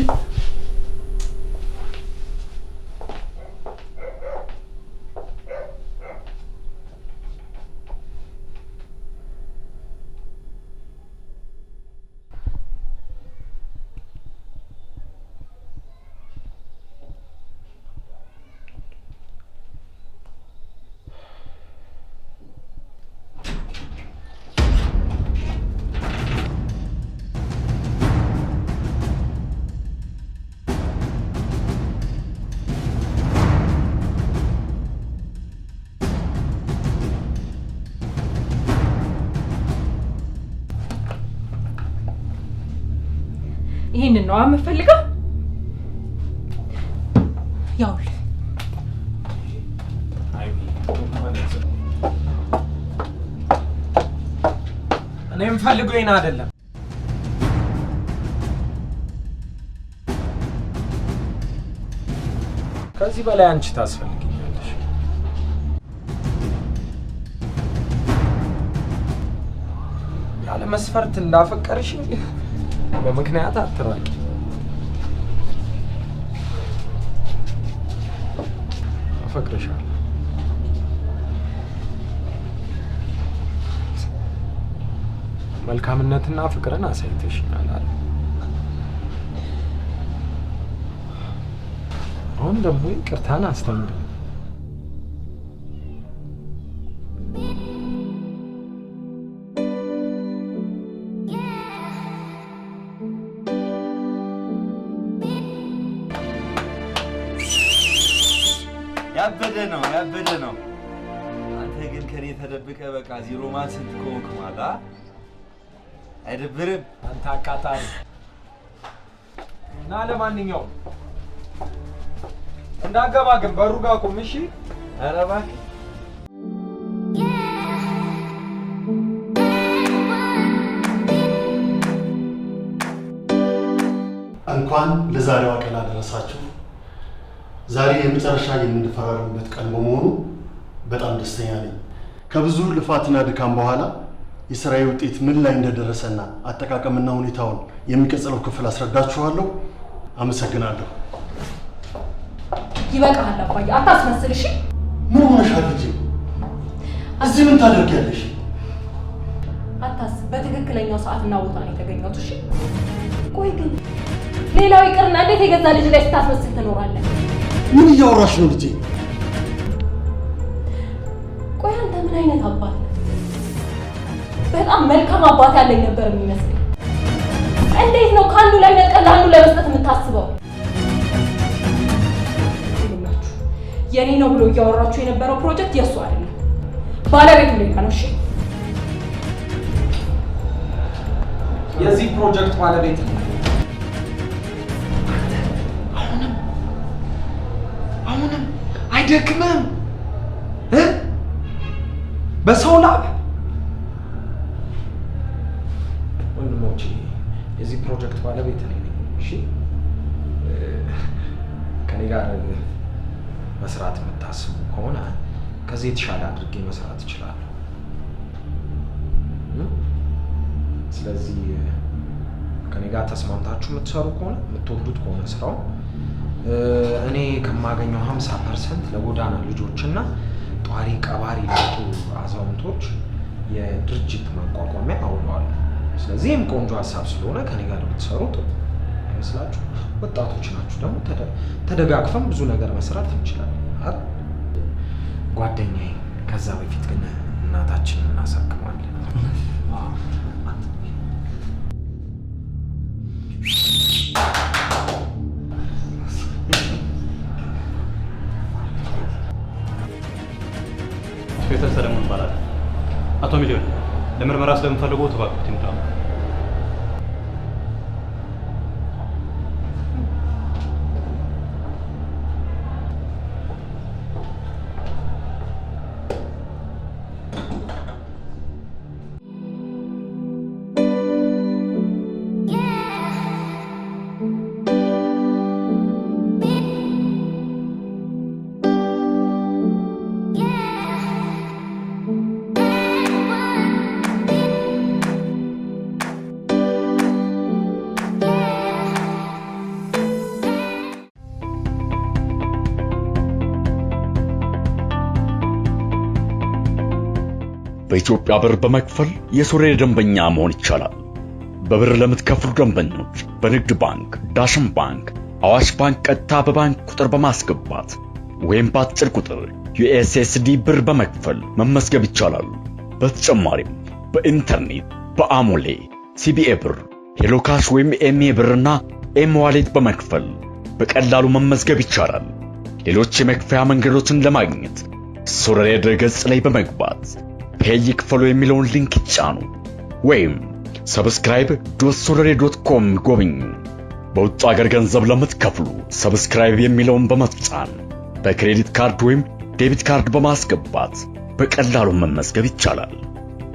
ይሄንን ነው የምፈልገው። ያውል እኔም ፈልገው ይሄን አይደለም። ከዚህ በላይ አንቺ ታስፈልጊኛለሽ። ያለ መስፈርት እንዳፈቀርሽ በምክንያት አትራቂ። አፈቅርሻለሁ። መልካምነትና ፍቅርን አሳይተሽኛል አይደል? አሁን ደግሞ ይቅርታን አስተምሪ። ያበደ ነው። አንተ ግን ከኔ ተደብቀ በቃ ዜሮ ማን ስንት ከሆንክ ማታ አይደብርም? አንተ አቃጣሪ እና ለማንኛውም እንዳገባ ግን በሩ ጋር ቁም እሺ? ኧረ እባክህ እንኳን ለዛሬዋ ቀን አደረሳችሁ። ዛሬ የመጨረሻ የምንፈራረምበት ቀን በመሆኑ በጣም ደስተኛ ነኝ። ከብዙ ልፋትና ድካም በኋላ የስራዬ ውጤት ምን ላይ እንደደረሰና አጠቃቀምና ሁኔታውን የሚቀጥለው ክፍል አስረዳችኋለሁ። አመሰግናለሁ። ይበቃሃል አባዬ፣ አታስመስል እሺ? ምን ሆነሻል ልጄ? እዚህ ምን ታደርጊያለሽ? አታስብ፣ በትክክለኛው ሰዓትና ቦታ ነው የተገኘሁት እሺ? ቆይ ግን ሌላው ይቅርና እንዴት የገዛ ልጅ ላይ ስታስመስል ትኖራለህ? ምን እያወራሽ ነው ልጄ? ቆይ አንተ ምን አይነት አባት ነህ? በጣም መልካም አባት ያለኝ ነበር የሚመስለኝ። እንዴት ነው ከአንዱ ላይ ነጥቀህ ለአንዱ ለመስጠት የምታስበው? የኔ ነው ብሎ እያወራችሁ የነበረው ፕሮጀክት የእሱ አይደለም፣ ባለቤቱ ሌላ ነው። እሺ የዚህ ፕሮጀክት ባለቤት ነው። አሁንም አይደክምም በሰው ላብ። ወንድሞቼ የዚህ ፕሮጀክት ባለቤት ነኝ። እሺ ከኔ ጋር መስራት የምታስቡ ከሆነ ከዚህ የተሻለ አድርጌ መስራት እችላለሁ። ስለዚህ ከኔ ጋር ተስማምታችሁ የምትሰሩ ከሆነ የምትወዱት ከሆነ ስራው እኔ ከማገኘው 50% ለጎዳና ልጆችና ጧሪ ቀባሪ ለቱ አዛውንቶች የድርጅት ማቋቋሚያ አውለዋለሁ። ስለዚህ ይህም ቆንጆ ሀሳብ ስለሆነ ከኔ ጋር ብትሰሩ ጥሩ። እንዳይመስላችሁ። ወጣቶች ናችሁ ደግሞ ተደጋግፈን ብዙ ነገር መስራት እንችላለን አይደል ጓደኛዬ? ከዛ በፊት ግን እናታችንን እናሳክማለን። ኢንስፔክተር ሰለሞን ይባላል። አቶ ሚሊዮን ለምርመራ ስለምፈልገው ተባክቶ ይምጣ። በኢትዮጵያ ብር በመክፈል የሶሬ ደንበኛ መሆን ይቻላል። በብር ለምትከፍሉ ደንበኞች በንግድ ባንክ፣ ዳሽን ባንክ፣ አዋሽ ባንክ ቀጥታ በባንክ ቁጥር በማስገባት ወይም በአጭር ቁጥር USSD ብር በመክፈል መመዝገብ ይቻላል። በተጨማሪም በኢንተርኔት በአሞሌ፣ CBA ብር፣ ሄሎ ካሽ ወይም ኤምኤ ብርና ኤምዋሌት በመክፈል በቀላሉ መመዝገብ ይቻላል። ሌሎች የመክፈያ መንገዶችን ለማግኘት ሶሬ ድረገጽ ላይ በመግባት ፔይ ይክፈሉ የሚለውን ሊንክ ይጫኑ ወይም subscribe.sorare.com ጎብኙ። በውጭ ሀገር ገንዘብ ለምትከፍሉ ሰብስክራይብ የሚለውን በመጫን በክሬዲት ካርድ ወይም ዴቢት ካርድ በማስገባት በቀላሉ መመዝገብ ይቻላል።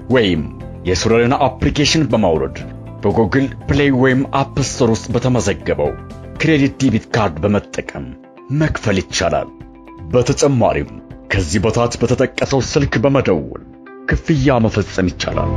ወይም የሶሬን አፕሊኬሽን በማውረድ በጉግል ፕሌይ ወይም አፕ ስቶር ውስጥ በተመዘገበው ክሬዲት ዴቢት ካርድ በመጠቀም መክፈል ይቻላል። በተጨማሪም ከዚህ በታች በተጠቀሰው ስልክ በመደወል ክፍያ መፈጸም ይቻላል።